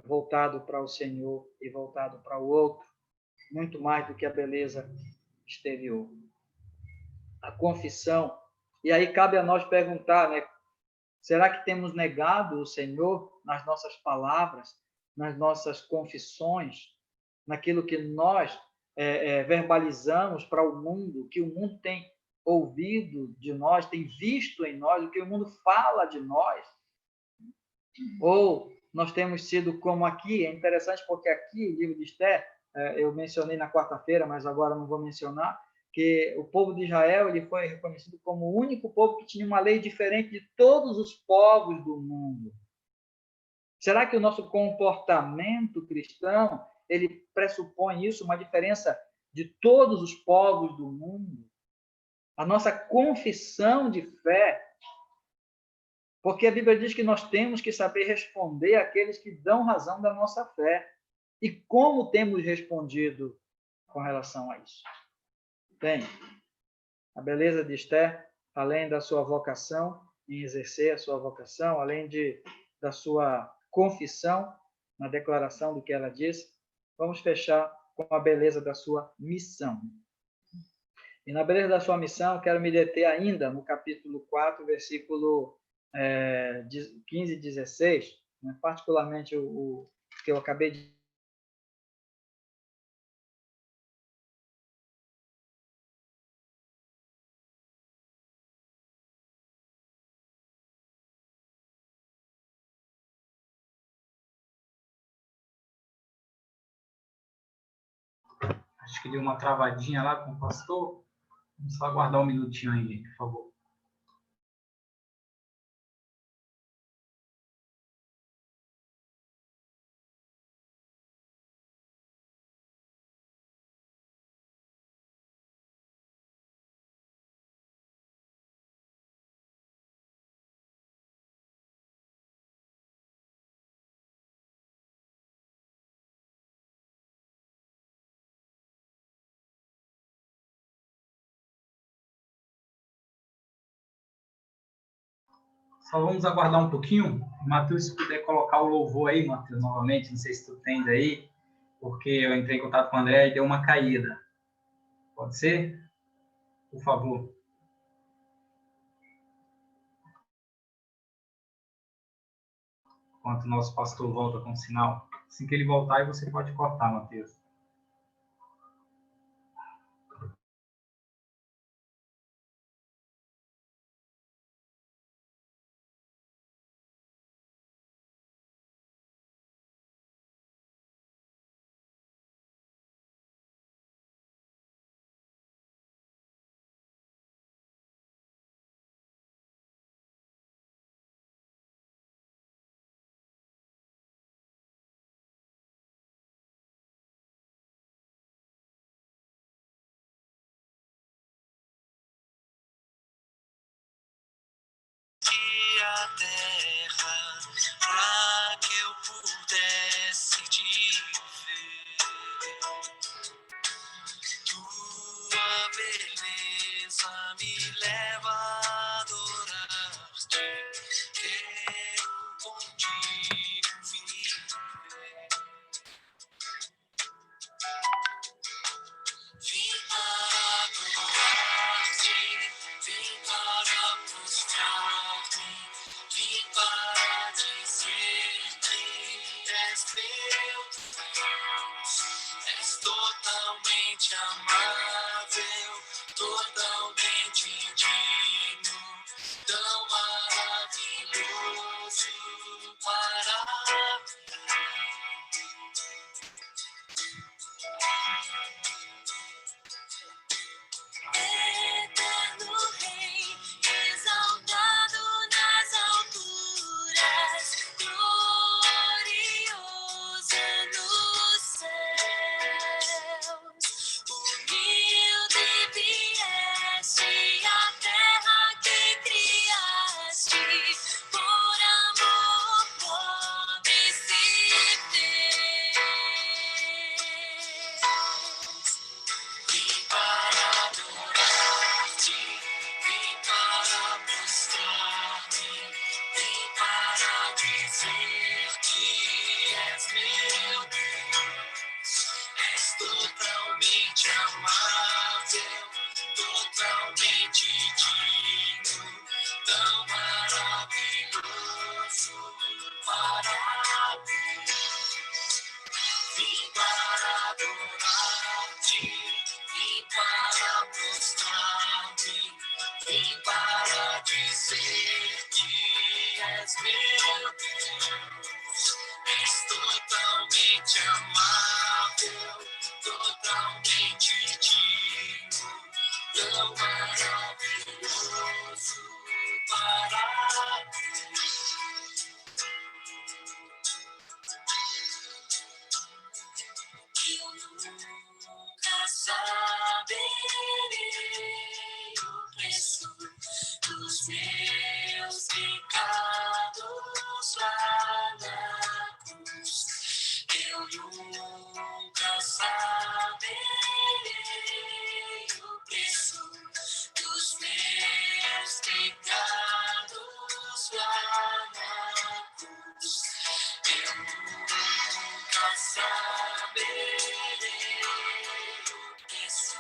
voltado para o Senhor e voltado para o outro, muito mais do que a beleza exterior. A confissão. E aí cabe a nós perguntar, né? Será que temos negado o Senhor nas nossas palavras, nas nossas confissões, naquilo que nós verbalizamos para o mundo, que o mundo tem ouvido de nós, tem visto em nós, o que o mundo fala de nós? Ou nós temos sido como aqui, é interessante porque aqui, o livro de Esther, eu mencionei na quarta-feira, mas agora não vou mencionar, que o povo de Israel ele foi reconhecido como o único povo que tinha uma lei diferente de todos os povos do mundo. Será que o nosso comportamento cristão ele pressupõe isso, uma diferença de todos os povos do mundo? A nossa confissão de fé, porque a Bíblia diz que nós temos que saber responder àqueles que dão razão da nossa fé. E como temos respondido com relação a isso? Bem, a beleza de Esther, além da sua vocação em exercer a sua vocação, além da sua confissão na declaração do que ela disse, vamos fechar com a beleza da sua missão. E na beleza da sua missão, quero me deter ainda no capítulo 4, versículo 15 e 16, né? Particularmente o que eu acabei de
Acho que deu uma travadinha lá com o pastor. Vamos só aguardar um minutinho aí, por favor. Só vamos aguardar um pouquinho. Matheus, se puder colocar o louvor aí, Matheus, novamente. Não sei se tu tens aí, porque eu entrei em contato com o André e deu uma caída. Pode ser? Por favor. Enquanto o nosso pastor volta com o sinal. Assim que ele voltar, aí você pode cortar, Matheus.
A terra para que eu pudesse te ver. Tua beleza me leva a adorar-te. Quero contigo viver. Vim para adorar-te, vim para prostrar-me, vim dizer que és meu Deus. És totalmente amável, totalmente digno, tão maravilhoso para mim. Vim para adorar-te, vim para prostrar-me, vim para dizer que és meu Deus. És totalmente amável, totalmente digno, tão maravilhoso para mim. Eu nunca saberei o preço dos meus pecados lá na cruz. Eu nunca saberei o preço dos meus pecados lá na cruz. Eu nunca saberei o preço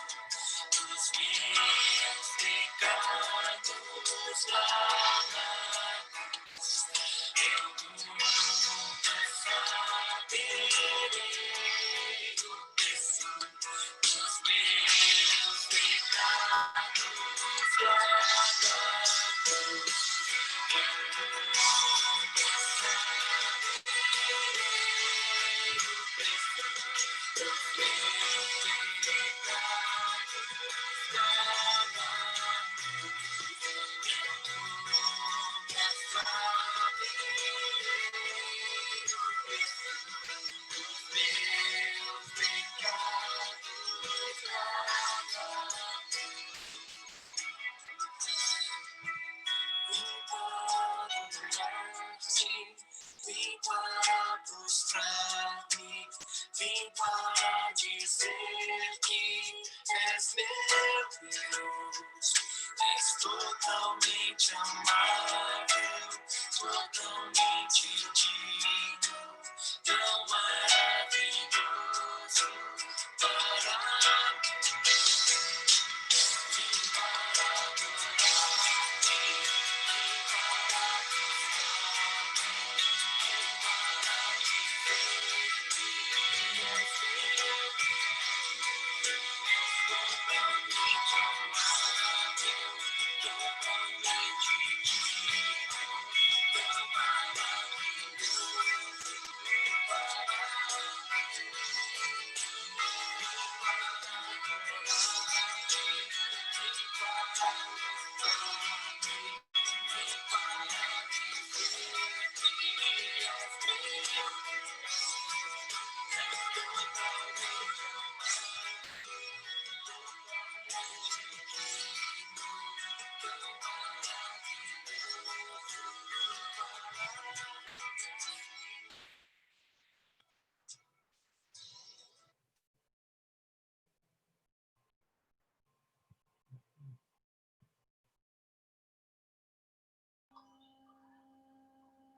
dos meus pecados lá na cruz. Eu nunca saberei o preço dos meus pecados lá na cruz. Eu nunca saberei o preço dos meus pecados lá na cruz. Eu nunca saberei o preço dos meus pecados lá na cruz. Vim para adorar-te, vim para prostrar-me, vim para dizer que és meu Deus. És totalmente amável, totalmente digno, tão maravilhoso para mim. Vim para adorar-te, vim para prostrar-me, vim para dizer que és meu Deus. Totalmente amável, totalmente digno, tão maravilhoso para mim. Para adorar-te, vim para prostrar-me, vim para dizer que és meu Deus. És totalmente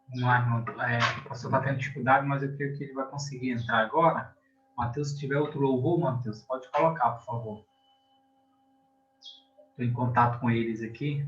Vamos lá, irmão. O pastor está tendo dificuldade, mas eu creio que ele vai conseguir entrar agora. Mateus, se tiver outro louvor, Mateus, pode colocar, por favor. Estou em contato com eles aqui.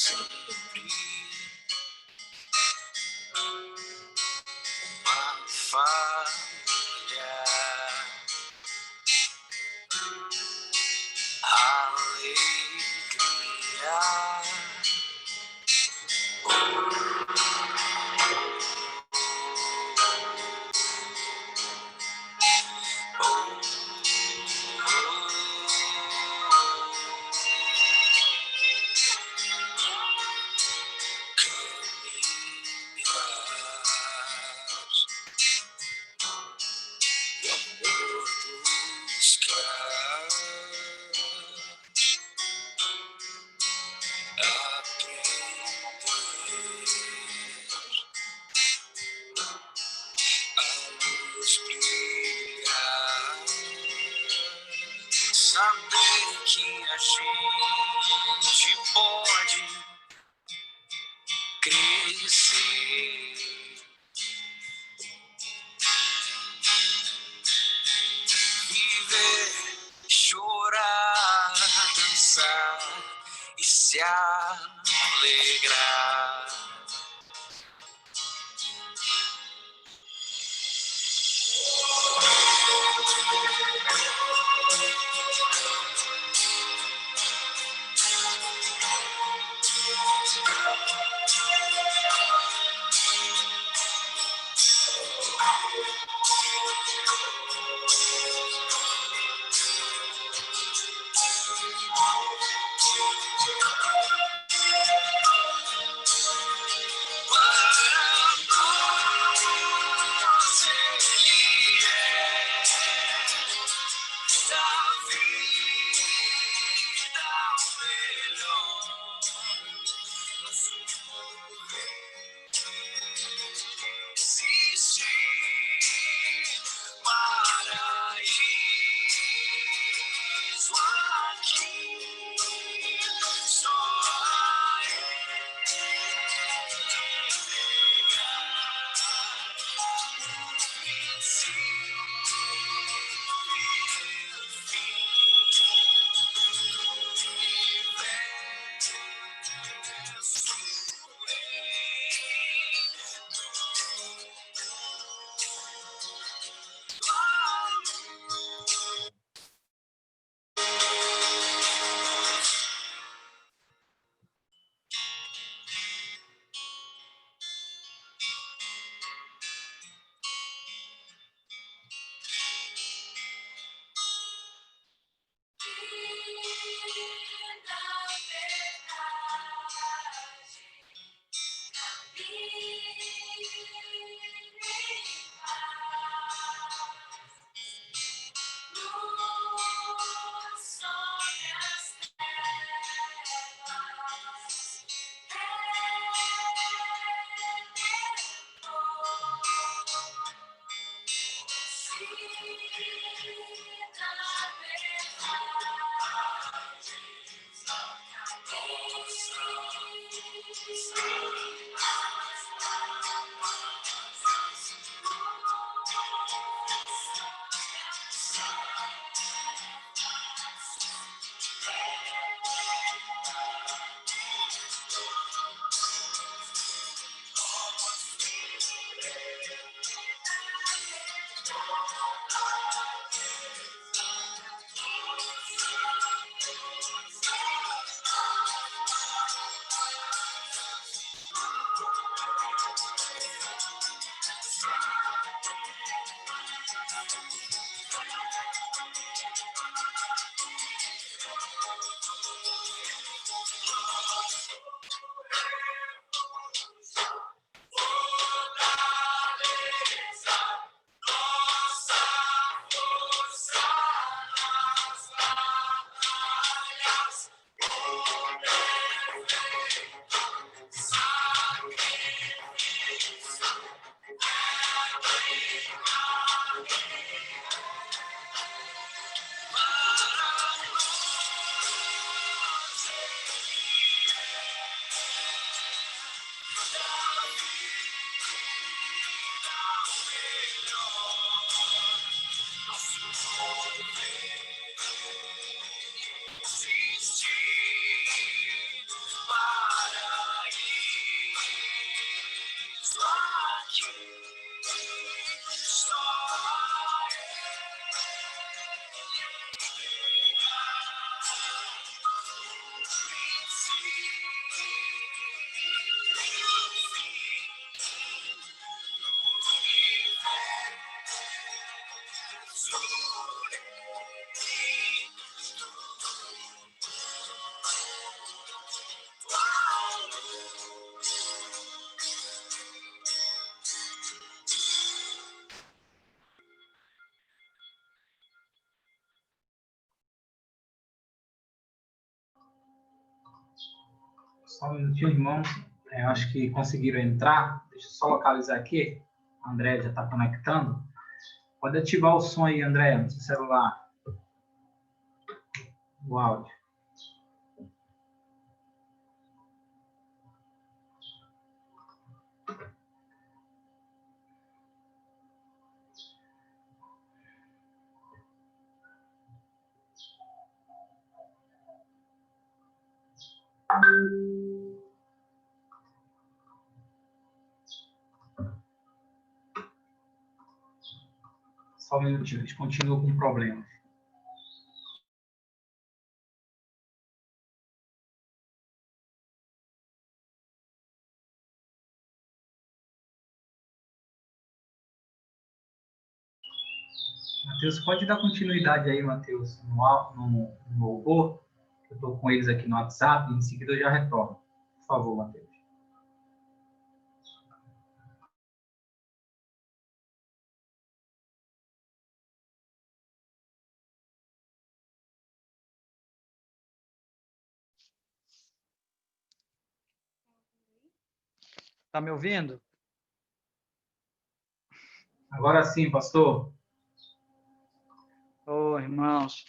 sempre uma família, alegria. Saber que a gente pode crescer, viver, chorar, dançar e se alegrar.
Só um minutinho, irmãos. Acho que conseguiram entrar. Deixa eu só localizar aqui. A André já está conectando. Pode ativar o som aí, André, no seu celular. O áudio. Só um minutinho, eles continuam com problemas. Matheus, pode dar continuidade aí, Matheus, no louvor. Eu estou com eles aqui no WhatsApp, e em seguida eu já retorno. Por favor, Matheus.
Está me ouvindo?
Agora sim, pastor.
Irmãos,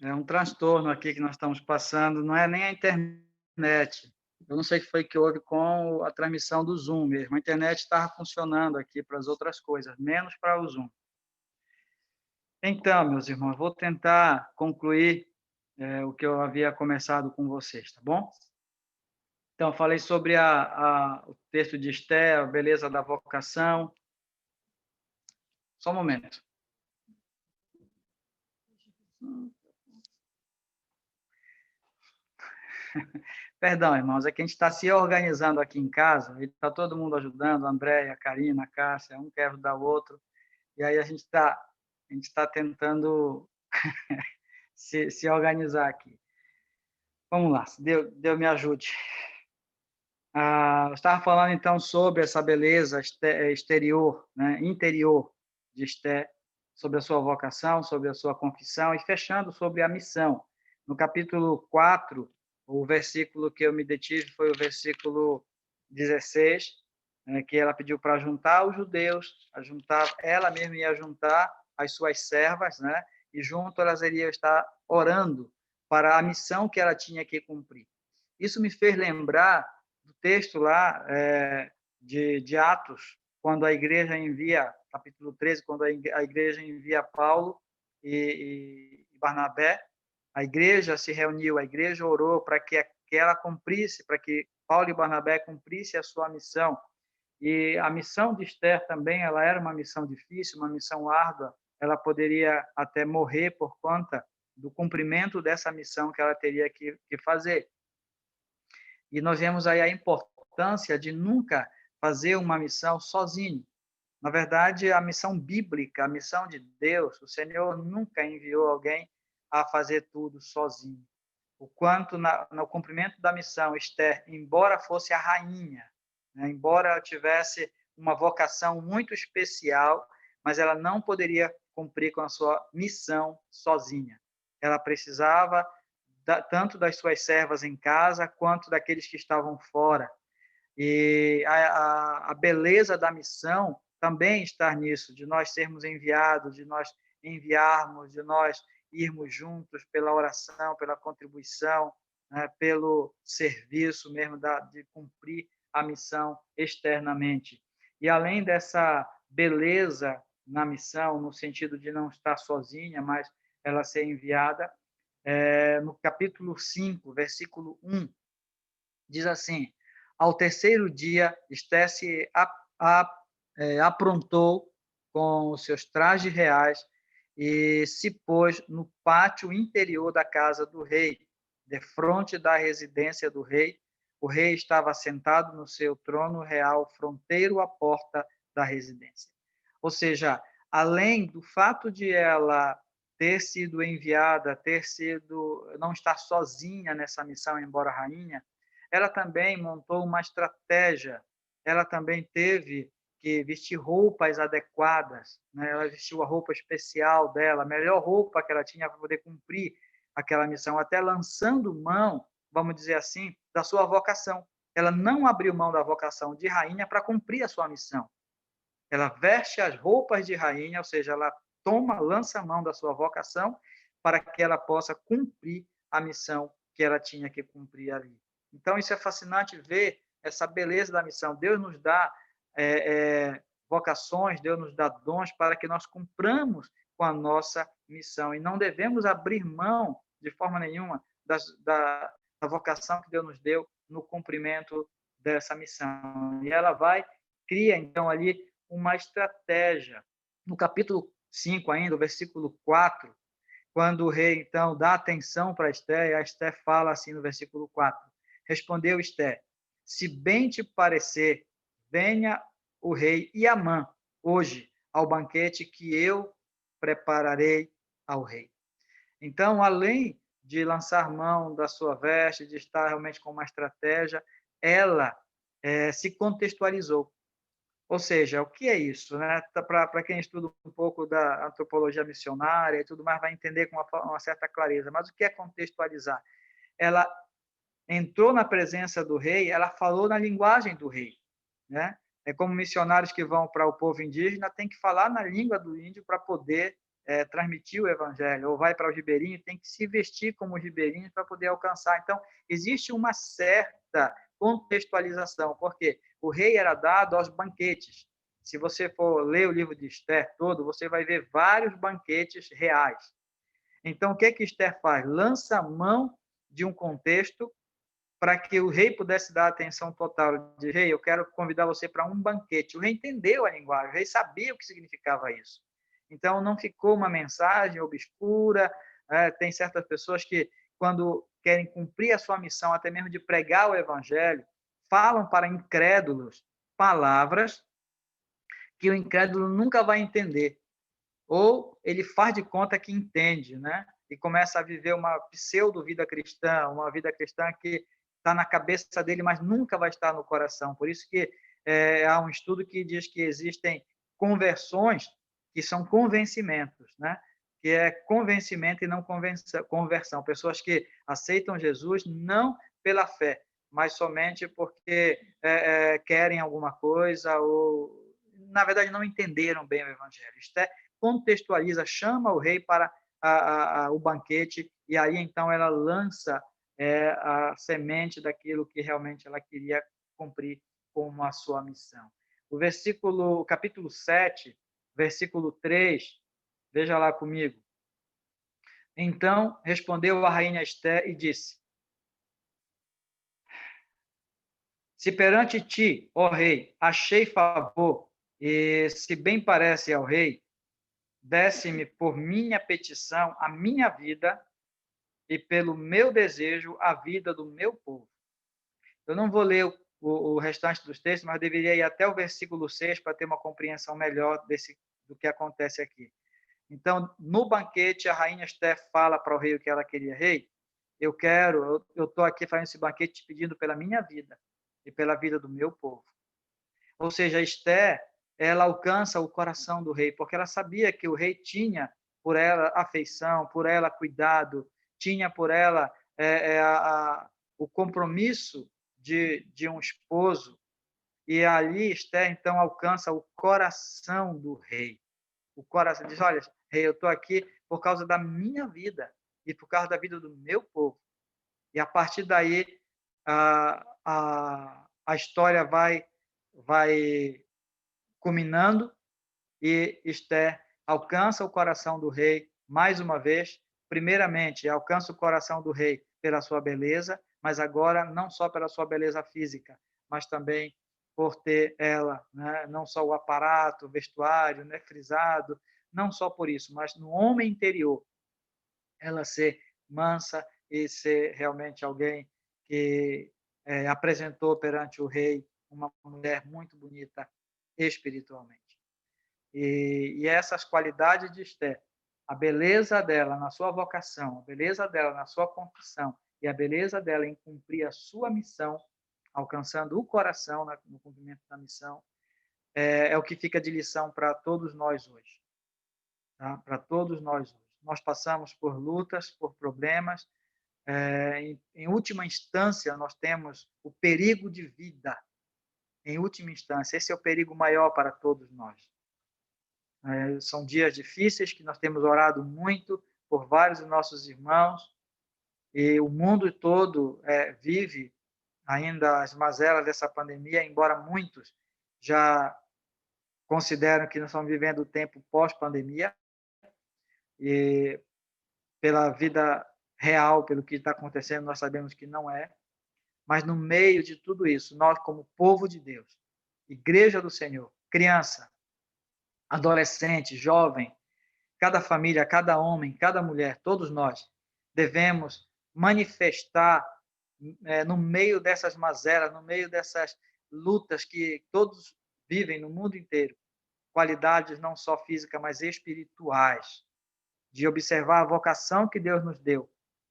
é um transtorno aqui que nós estamos passando, não é nem a internet. Eu não sei o que foi que houve com a transmissão do Zoom mesmo. A internet estava funcionando aqui para as outras coisas, menos para o Zoom. Então, meus irmãos, vou tentar concluir o que eu havia começado com vocês, tá bom? Então, falei sobre o texto de Esther, a beleza da vocação. Só um momento. Perdão, irmãos, é que a gente está se organizando aqui em casa, e está todo mundo ajudando, a Andréia, a Karina, a Cássia, um quer ajudar o outro, e aí a gente está tentando se organizar aqui. Vamos lá, Deus me ajude. Eu estava falando, então, sobre essa beleza exterior, né, interior de Esther, sobre a sua vocação, sobre a sua confissão, e fechando sobre a missão. No capítulo 4, o versículo que eu me detive foi o versículo 16, que ela pediu para juntar os judeus, ela mesma ia juntar as suas servas, né, e junto elas iriam estar orando para a missão que ela tinha que cumprir. Isso me fez lembrar do texto lá de Atos, quando a igreja envia, capítulo 13, quando a igreja envia Paulo e Barnabé, a igreja se reuniu, a igreja orou para que ela cumprisse, para que Paulo e Barnabé cumprissem a sua missão. E a missão de Esther também, ela era uma missão difícil, uma missão árdua, ela poderia até morrer por conta do cumprimento dessa missão que ela teria que fazer. E nós vemos aí a importância de nunca fazer uma missão sozinho. Na verdade, a missão bíblica, a missão de Deus, o Senhor nunca enviou alguém a fazer tudo sozinho. O quanto no cumprimento da missão, Esther, embora fosse a rainha, né, embora ela tivesse uma vocação muito especial, mas ela não poderia cumprir com a sua missão sozinha. Ela precisava tanto das suas servas em casa, quanto daqueles que estavam fora. E a beleza da missão também está nisso, de nós sermos enviados, de nós enviarmos, de nós irmos juntos pela oração, pela contribuição, né, pelo serviço mesmo de cumprir a missão externamente. E além dessa beleza na missão, no sentido de não estar sozinha, mas ela ser enviada, no capítulo 5, versículo 1, diz assim: ao terceiro dia, Esther se aprontou com os seus trajes reais e se pôs no pátio interior da casa do rei, defronte da residência do rei. O rei estava sentado no seu trono real, fronteiro à porta da residência. Ou seja, além do fato de ela ter sido enviada, não estar sozinha nessa missão, embora rainha, ela também montou uma estratégia, ela também teve que vestir roupas adequadas, né? Ela vestiu a roupa especial dela, a melhor roupa que ela tinha para poder cumprir aquela missão, até lançando mão, vamos dizer assim, da sua vocação. Ela não abriu mão da vocação de rainha para cumprir a sua missão. Ela veste as roupas de rainha, ou seja, ela lança mão da sua vocação para que ela possa cumprir a missão que ela tinha que cumprir ali. Então, isso é fascinante ver essa beleza da missão. Deus nos dá vocações, Deus nos dá dons para que nós cumpramos com a nossa missão. E não devemos abrir mão, de forma nenhuma, da vocação que Deus nos deu no cumprimento dessa missão. E ela cria, então, ali uma estratégia. No capítulo 5 ainda, o versículo 4, quando o rei, então, dá atenção para Esther, e a Esther fala assim no versículo 4, respondeu Esther, se bem te parecer, venha o rei e Amã hoje ao banquete que eu prepararei ao rei. Então, além de lançar mão da sua veste, de estar realmente com uma estratégia, ela se contextualizou. Ou seja, o que é isso? Né? Para quem estuda um pouco da antropologia missionária e tudo mais, vai entender com uma certa clareza. Mas o que é contextualizar? Ela entrou na presença do rei, ela falou na linguagem do rei. Né? É como missionários que vão para o povo indígena, tem que falar na língua do índio para poder transmitir o evangelho. Ou vai para o ribeirinho, tem que se vestir como ribeirinho para poder alcançar. Então, existe uma certa contextualização, porque o rei era dado aos banquetes. Se você for ler o livro de Esther todo, você vai ver vários banquetes reais. Então, o que Esther faz? Lança mão de um contexto para que o rei pudesse dar atenção total. De rei, eu quero convidar você para um banquete. O rei entendeu a linguagem, o rei sabia o que significava isso. Então, não ficou uma mensagem obscura. Tem certas pessoas que, quando querem cumprir a sua missão, até mesmo de pregar o evangelho, falam para incrédulos palavras que o incrédulo nunca vai entender. Ou ele faz de conta que entende, né? E começa a viver uma pseudo-vida cristã, uma vida cristã que está na cabeça dele, mas nunca vai estar no coração. Por isso que há um estudo que diz que existem conversões que são convencimentos, né? Que é convencimento e não conversão. Pessoas que aceitam Jesus não pela fé, mas somente porque querem alguma coisa ou, na verdade, não entenderam bem o evangelho. Isto contextualiza, chama o rei para o banquete e aí, então, ela lança a semente daquilo que realmente ela queria cumprir como a sua missão. O capítulo 7, versículo 3, veja lá comigo. Então, respondeu a rainha Esther e disse, se perante ti, ó rei, achei favor, e se bem parece ao rei, desse-me por minha petição a minha vida e pelo meu desejo a vida do meu povo. Eu não vou ler o restante dos textos, mas deveria ir até o versículo 6 para ter uma compreensão melhor do que acontece aqui. Então, no banquete, a rainha Esther fala para o rei o que ela queria. Rei, eu estou aqui fazendo esse banquete pedindo pela minha vida e pela vida do meu povo. Ou seja, Esther, ela alcança o coração do rei, porque ela sabia que o rei tinha por ela afeição, por ela cuidado, tinha por ela o compromisso de um esposo. E ali Esther, então, alcança o coração do rei. O coração diz, olha, rei, eu estou aqui por causa da minha vida e por causa da vida do meu povo. E a partir daí, a história vai culminando e Esther alcança o coração do rei mais uma vez. Primeiramente, alcança o coração do rei pela sua beleza, mas agora não só pela sua beleza física, mas também por ter ela, né, não só o aparato, o vestuário, né, frisado, não só por isso, mas no homem interior, ela ser mansa e ser realmente alguém que apresentou perante o rei uma mulher muito bonita espiritualmente. E essas qualidades de Esther, a beleza dela na sua vocação, a beleza dela na sua confissão e a beleza dela em cumprir a sua missão, alcançando o coração no cumprimento da missão, é o que fica de lição para todos nós hoje. Tá? Para todos nós hoje. Nós passamos por lutas, por problemas. Em última instância, nós temos o perigo de vida. Em última instância, esse é o perigo maior para todos nós. São dias difíceis que nós temos orado muito por vários dos nossos irmãos e o mundo todo vive ainda as mazelas dessa pandemia, embora muitos já consideram que nós estamos vivendo o tempo pós-pandemia e pela vida real, pelo que está acontecendo, nós sabemos que não é. Mas no meio de tudo isso, nós como povo de Deus, igreja do Senhor, criança, adolescente, jovem, cada família, cada homem, cada mulher, todos nós devemos manifestar no meio dessas mazelas, no meio dessas lutas que todos vivem no mundo inteiro, qualidades não só físicas, mas espirituais, de observar a vocação que Deus nos deu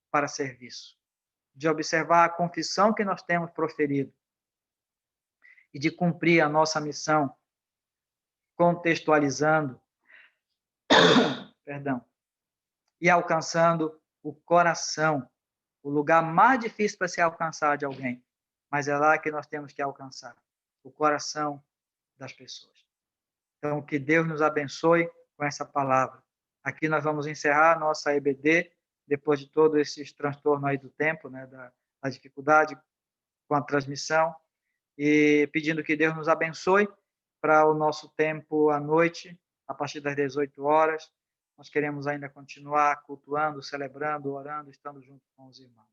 para serviço, de observar a confissão que nós temos proferido e de cumprir a nossa missão contextualizando, perdão, e alcançando o coração, o lugar mais difícil para se alcançar de alguém, mas é lá que nós temos que alcançar, o coração das pessoas. Então, que Deus nos abençoe com essa palavra. Aqui nós vamos encerrar a nossa EBD, depois de todo esse transtorno aí do tempo, né, da dificuldade com a transmissão, e pedindo que Deus nos abençoe para o nosso tempo à noite, a partir das 18 horas. Nós queremos ainda continuar cultuando, celebrando, orando, estando junto com os irmãos.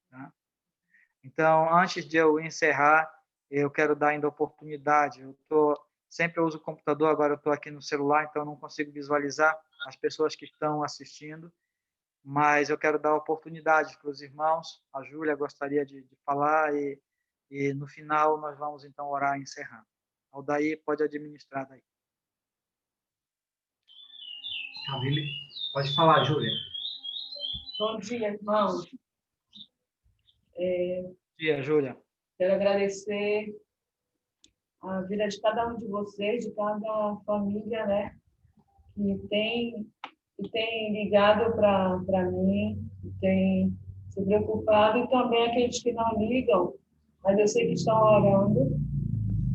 Tá? Então, antes de eu encerrar, eu quero dar ainda oportunidade. Sempre eu uso o computador, agora eu estou aqui no celular, então eu não consigo visualizar as pessoas que estão assistindo, mas eu quero dar oportunidade para os irmãos. A Júlia gostaria de falar e no final nós vamos então orar encerrando. Aldair pode administrar daí.
Pode falar, Júlia.
Bom dia, irmãos.
Bom dia, Júlia.
Quero agradecer a vida de cada um de vocês, de cada família, né, que tem ligado para mim, que tem se preocupado, e também aqueles que não ligam, mas eu sei que estão orando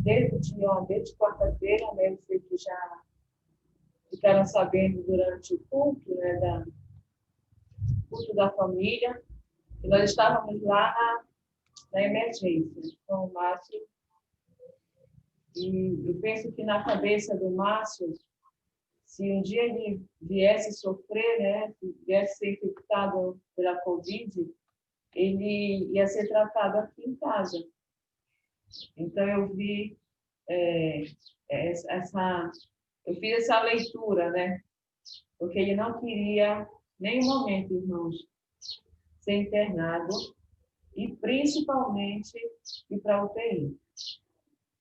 desde quarta-feira, né, eu sei que já ficaram sabendo durante o culto, né, culto da família, e nós estávamos lá na emergência com o Márcio. E eu penso que na cabeça do Márcio, se um dia ele viesse sofrer, né, viesse ser infectado pela Covid, ele ia ser tratado aqui em casa. Então eu vi eu fiz essa leitura, né, porque ele não queria nenhum momento, irmãos, ser internado e principalmente ir para a UTI.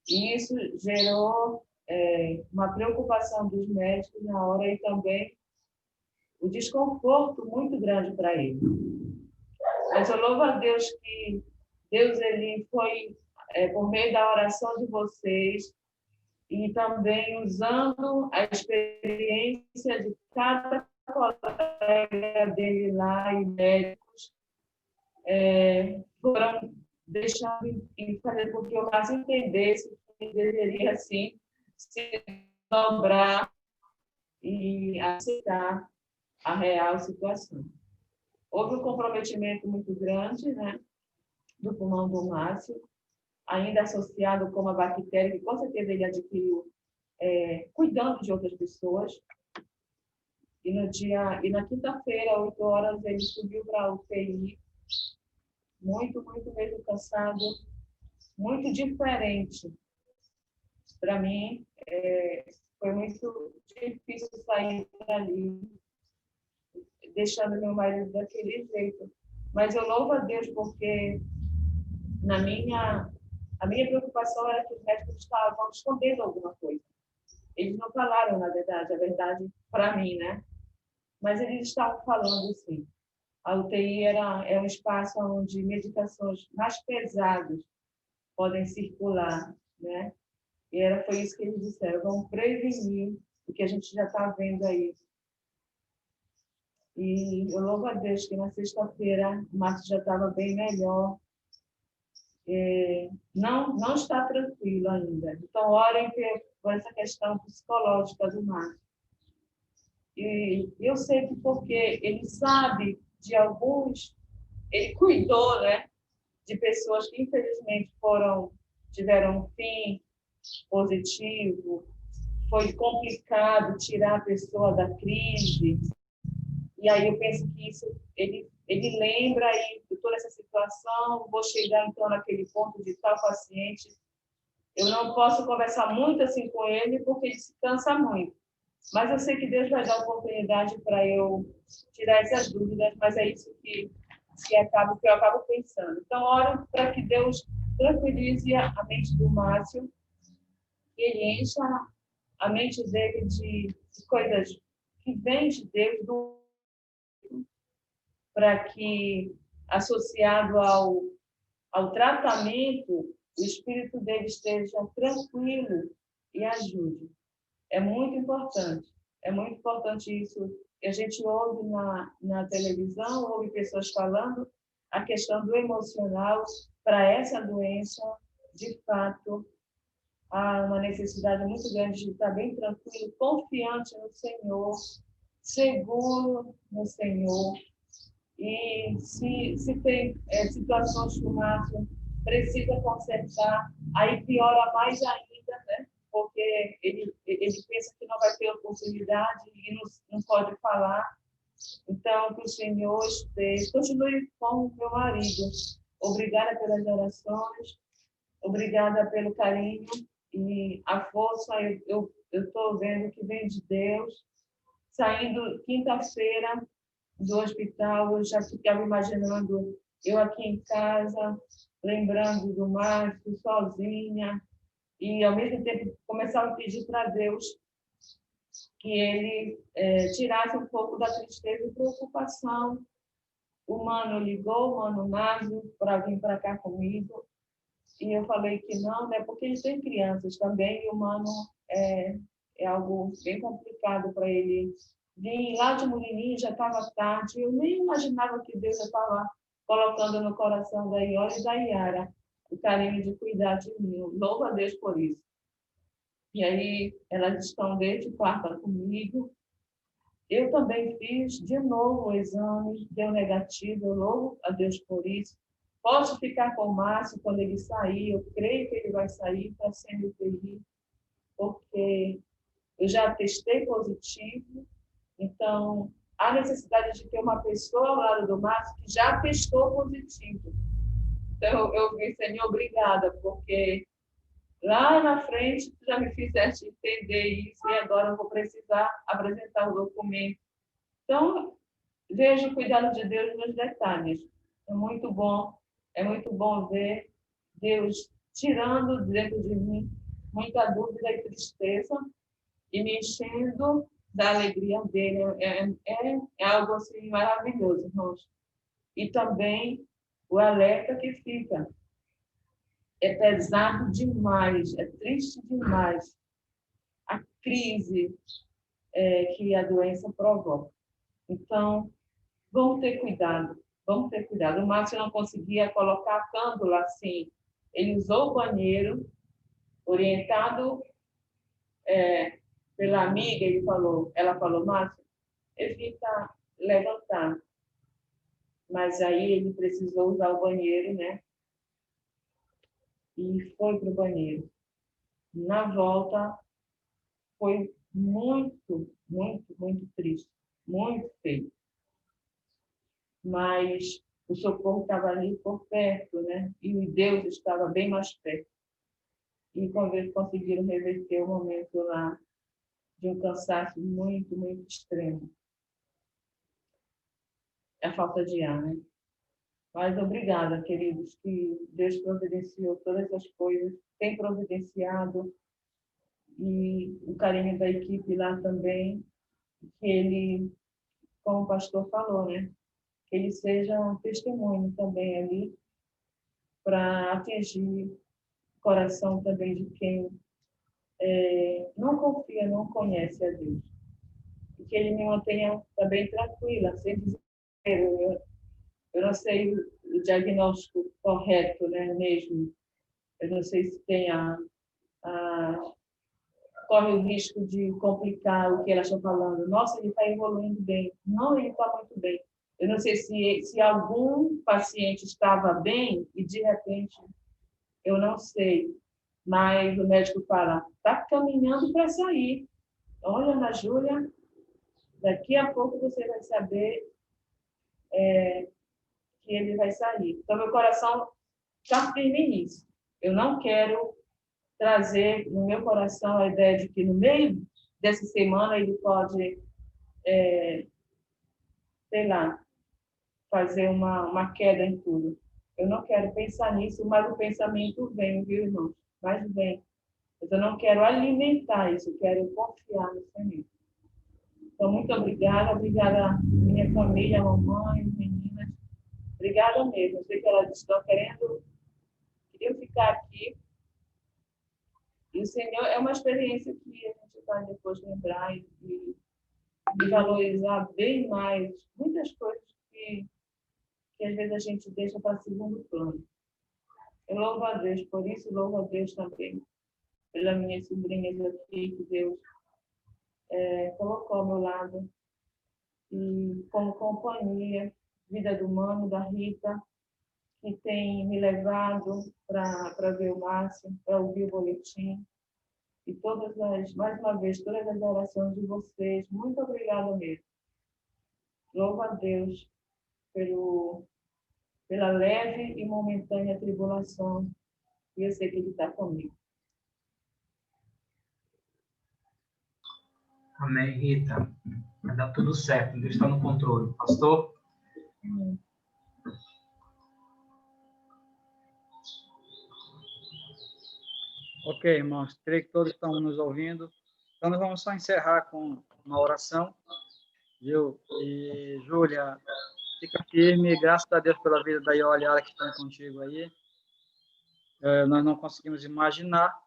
E isso gerou uma preocupação dos médicos na hora e também o desconforto muito grande para ele. Mas eu louvo a Deus que Deus ele foi, por meio da oração de vocês e também usando a experiência de cada colega dele lá e médicos, foram deixando e fazer com que o Márcio entendesse que ele deveria, sim, se dobrar e aceitar a real situação. Houve um comprometimento muito grande, né, do pulmão do Márcio, ainda associado com uma bactéria que com certeza ele adquiriu cuidando de outras pessoas. E na quinta-feira, 8 horas, ele subiu para a UTI, muito, muito mesmo cansado. muito diferente. Para mim, foi muito difícil sair dali, deixando meu marido daquele jeito. Mas eu louvo a Deus porque a minha preocupação era que os médicos estavam escondendo alguma coisa. Eles não falaram, na verdade, a verdade para mim, né? Mas eles estavam falando, sim. A UTI é um espaço onde medicações mais pesadas podem circular, né? E foi isso que eles disseram, vamos prevenir o que a gente já está vendo aí. E eu louvo a Deus que na sexta-feira o Márcio já estava bem melhor. Não está tranquilo ainda. Então, orem por essa questão psicológica do Márcio. E eu sei que porque ele sabe de alguns, ele cuidou, né, de pessoas que infelizmente tiveram um fim positivo, foi complicado tirar a pessoa da crise. E aí eu penso que isso ele lembra aí de toda essa situação, vou chegar então naquele ponto de tal paciente, eu não posso conversar muito assim com ele porque ele se cansa muito. Mas eu sei que Deus vai dar oportunidade para eu tirar essas dúvidas, mas é isso que eu acabo pensando. Então, oro para que Deus tranquilize a mente do Márcio, que ele encha a mente dele de coisas que vêm de Deus, para que, associado ao tratamento, o espírito dele esteja tranquilo e ajude. É muito importante isso. A gente ouve na televisão, ouve pessoas falando a questão do emocional para essa doença, de fato, há uma necessidade muito grande de estar bem tranquilo, confiante no Senhor, seguro no Senhor. E se tem situações que o Márcio precisa consertar, aí piora mais ainda, né? Porque ele pensa que não vai ter oportunidade e não pode falar. Então, que o Senhor continue com o meu marido. Obrigada pelas orações, obrigada pelo carinho e a força. Eu estou vendo que vem de Deus. Saindo quinta-feira do hospital, eu já ficava imaginando eu aqui em casa, lembrando do Márcio, sozinha, e ao mesmo tempo começava a pedir para Deus que ele tirasse um pouco da tristeza e preocupação. O Mano ligou, o Mano Márcio, para vir para cá comigo, e eu falei que não, né, porque ele tem crianças também, e o Mano é algo bem complicado para ele. Vim lá de Murilinho, já estava tarde, eu nem imaginava que Deus já estava colocando no coração da Iora e da Iara o carinho de cuidar de mim. Louvo a Deus por isso. E aí, elas estão desde quarta comigo. Eu também fiz de novo o exame, deu negativo, eu louvo a Deus por isso. Posso ficar com o Márcio quando ele sair, eu creio que ele vai sair para ser UTI, porque eu já testei positivo, então há necessidade de ter uma pessoa ao lado do Márcio que já testou positivo. Então eu vi, Senhor, obrigada, porque lá na frente tu já me fizeste entender isso e agora eu vou precisar apresentar o documento. Então, vejo o cuidado de Deus nos detalhes. É muito bom ver Deus tirando dentro de mim muita dúvida e tristeza e me enchendo da alegria dele. É algo assim maravilhoso, irmãos. E também o alerta que fica. É pesado demais, é triste demais a crise que a doença provoca. Então, vamos ter cuidado, vamos ter cuidado. O Márcio não conseguia colocar a cândula assim. Ele usou o banheiro, orientado pela amiga, ela falou, Márcio, evita levantar. Mas aí ele precisou usar o banheiro, né? E foi para o banheiro. Na volta, foi muito, muito, muito triste, muito feio. Mas o socorro estava ali por perto, né? E o Deus estava bem mais perto. E quando eles conseguiram reverter o momento lá de um cansaço muito, muito extremo. É a falta de ar, né? Mas obrigada, queridos, que Deus providenciou todas essas coisas, tem providenciado, e o carinho da equipe lá também, que ele, como o pastor falou, né? Que ele seja um testemunho também ali, para atingir o coração também de quem não confia, não conhece a Deus. E que ele me mantenha também tranquila, sem desespero. Eu não sei o diagnóstico correto, né, mesmo. Eu não sei se tem corre o risco de complicar o que elas estão falando. Nossa, ele está evoluindo bem. Não, ele está muito bem. Eu não sei se algum paciente estava bem e, de repente, eu não sei, mas o médico fala, está caminhando para sair. Olha, Ana Júlia, daqui a pouco você vai saber que ele vai sair. Então, meu coração está firme nisso. Eu não quero trazer no meu coração a ideia de que no meio dessa semana ele pode, sei lá, fazer uma queda em tudo. Eu não quero pensar nisso, mas o pensamento vem, viu, irmãos? Mas vem. Mas eu não quero alimentar isso, eu quero confiar no Senhor. Então, muito obrigada à minha família, a mamãe, as meninas. Obrigada mesmo. Eu sei que elas estão queriam ficar aqui. E o Senhor é uma experiência que a gente vai depois lembrar e valorizar bem mais muitas coisas que às vezes a gente deixa para segundo plano. Eu louvo a Deus por isso, louvo a Deus também pelas minhas sobrinhas aqui, que Deus colocou ao meu lado, e como companhia, vida do Mano, da Rita, que tem me levado para ver o Márcio, para ouvir o boletim, e mais uma vez, todas as orações de vocês, muito obrigada mesmo. Louvo a Deus pela leve e momentânea tribulação, e eu sei que Ele está comigo.
Amém, Rita. Vai dar tudo certo, Deus está no controle. Pastor?
Ok, irmãos, creio que todos estão nos ouvindo. Então, nós vamos só encerrar com uma oração, viu? E, Júlia, fica firme, graças a Deus pela vida da Ioli e Ara que estão contigo aí. Nós não conseguimos imaginar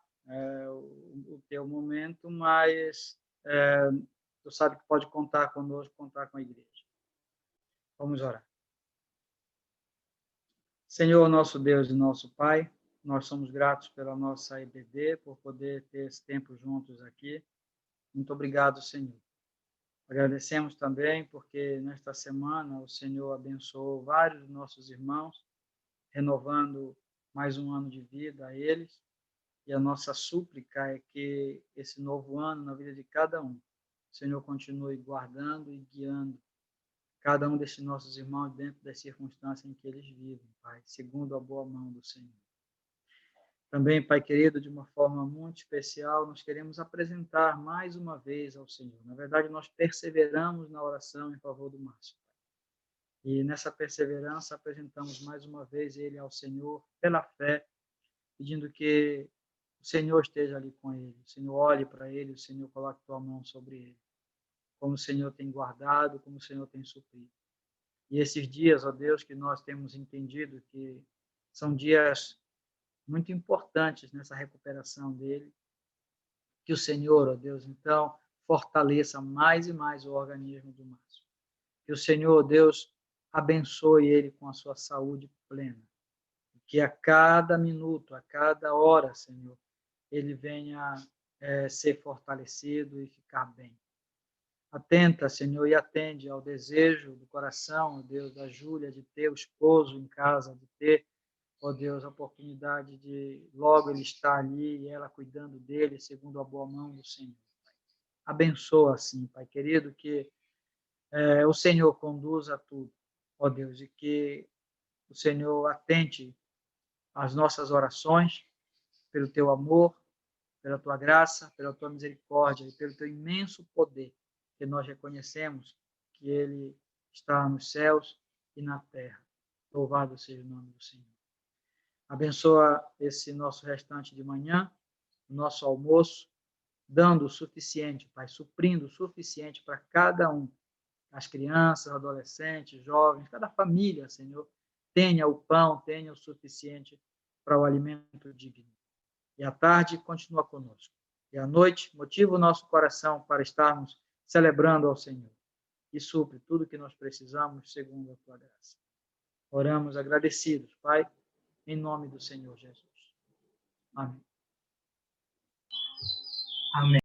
o teu momento, mas tu sabe que pode contar conosco, contar com a igreja. Vamos orar. Senhor, nosso Deus e nosso Pai, nós somos gratos pela nossa IBD, por poder ter esse tempo juntos aqui. Muito obrigado, Senhor. Agradecemos também porque nesta semana o Senhor abençoou vários dos nossos irmãos, renovando mais um ano de vida a eles. E a nossa súplica é que esse novo ano, na vida de cada um, o Senhor continue guardando e guiando cada um desses nossos irmãos dentro das circunstâncias em que eles vivem, Pai, segundo a boa mão do Senhor. Também, Pai querido, de uma forma muito especial, nós queremos apresentar mais uma vez ao Senhor. Na verdade, nós perseveramos na oração em favor do Márcio. E nessa perseverança apresentamos mais uma vez ele ao Senhor pela fé, pedindo que o Senhor esteja ali com ele, o Senhor olhe para ele, o Senhor coloque tua mão sobre ele. Como o Senhor tem guardado, como o Senhor tem suprido. E esses dias, ó Deus, que nós temos entendido que são dias muito importantes nessa recuperação dele, que o Senhor, ó Deus, então, fortaleça mais e mais o organismo do Márcio. Que o Senhor, ó Deus, abençoe ele com a sua saúde plena. Que a cada minuto, a cada hora, Senhor, ele venha ser fortalecido e ficar bem. Atenta, Senhor, e atende ao desejo do coração, ó Deus, da Júlia, de ter o esposo em casa, de ter, ó Deus, a oportunidade de logo ele estar ali e ela cuidando dele, segundo a boa mão do Senhor. Abençoa, assim, Pai querido, que o Senhor conduza tudo, ó Deus, e que o Senhor atente às nossas orações, pelo teu amor, pela tua graça, pela tua misericórdia e pelo teu imenso poder, que nós reconhecemos que ele está nos céus e na terra. Louvado seja o nome do Senhor. Abençoa esse nosso restante de manhã, o nosso almoço, dando o suficiente, Pai, suprindo o suficiente para cada um, as crianças, adolescentes, jovens, cada família, Senhor, tenha o pão, tenha o suficiente para o alimento digno. E à tarde continua conosco. E à noite motiva o nosso coração para estarmos celebrando ao Senhor. E supre tudo o que nós precisamos segundo a tua graça. Oramos agradecidos, Pai, em nome do Senhor Jesus. Amém.
Amém.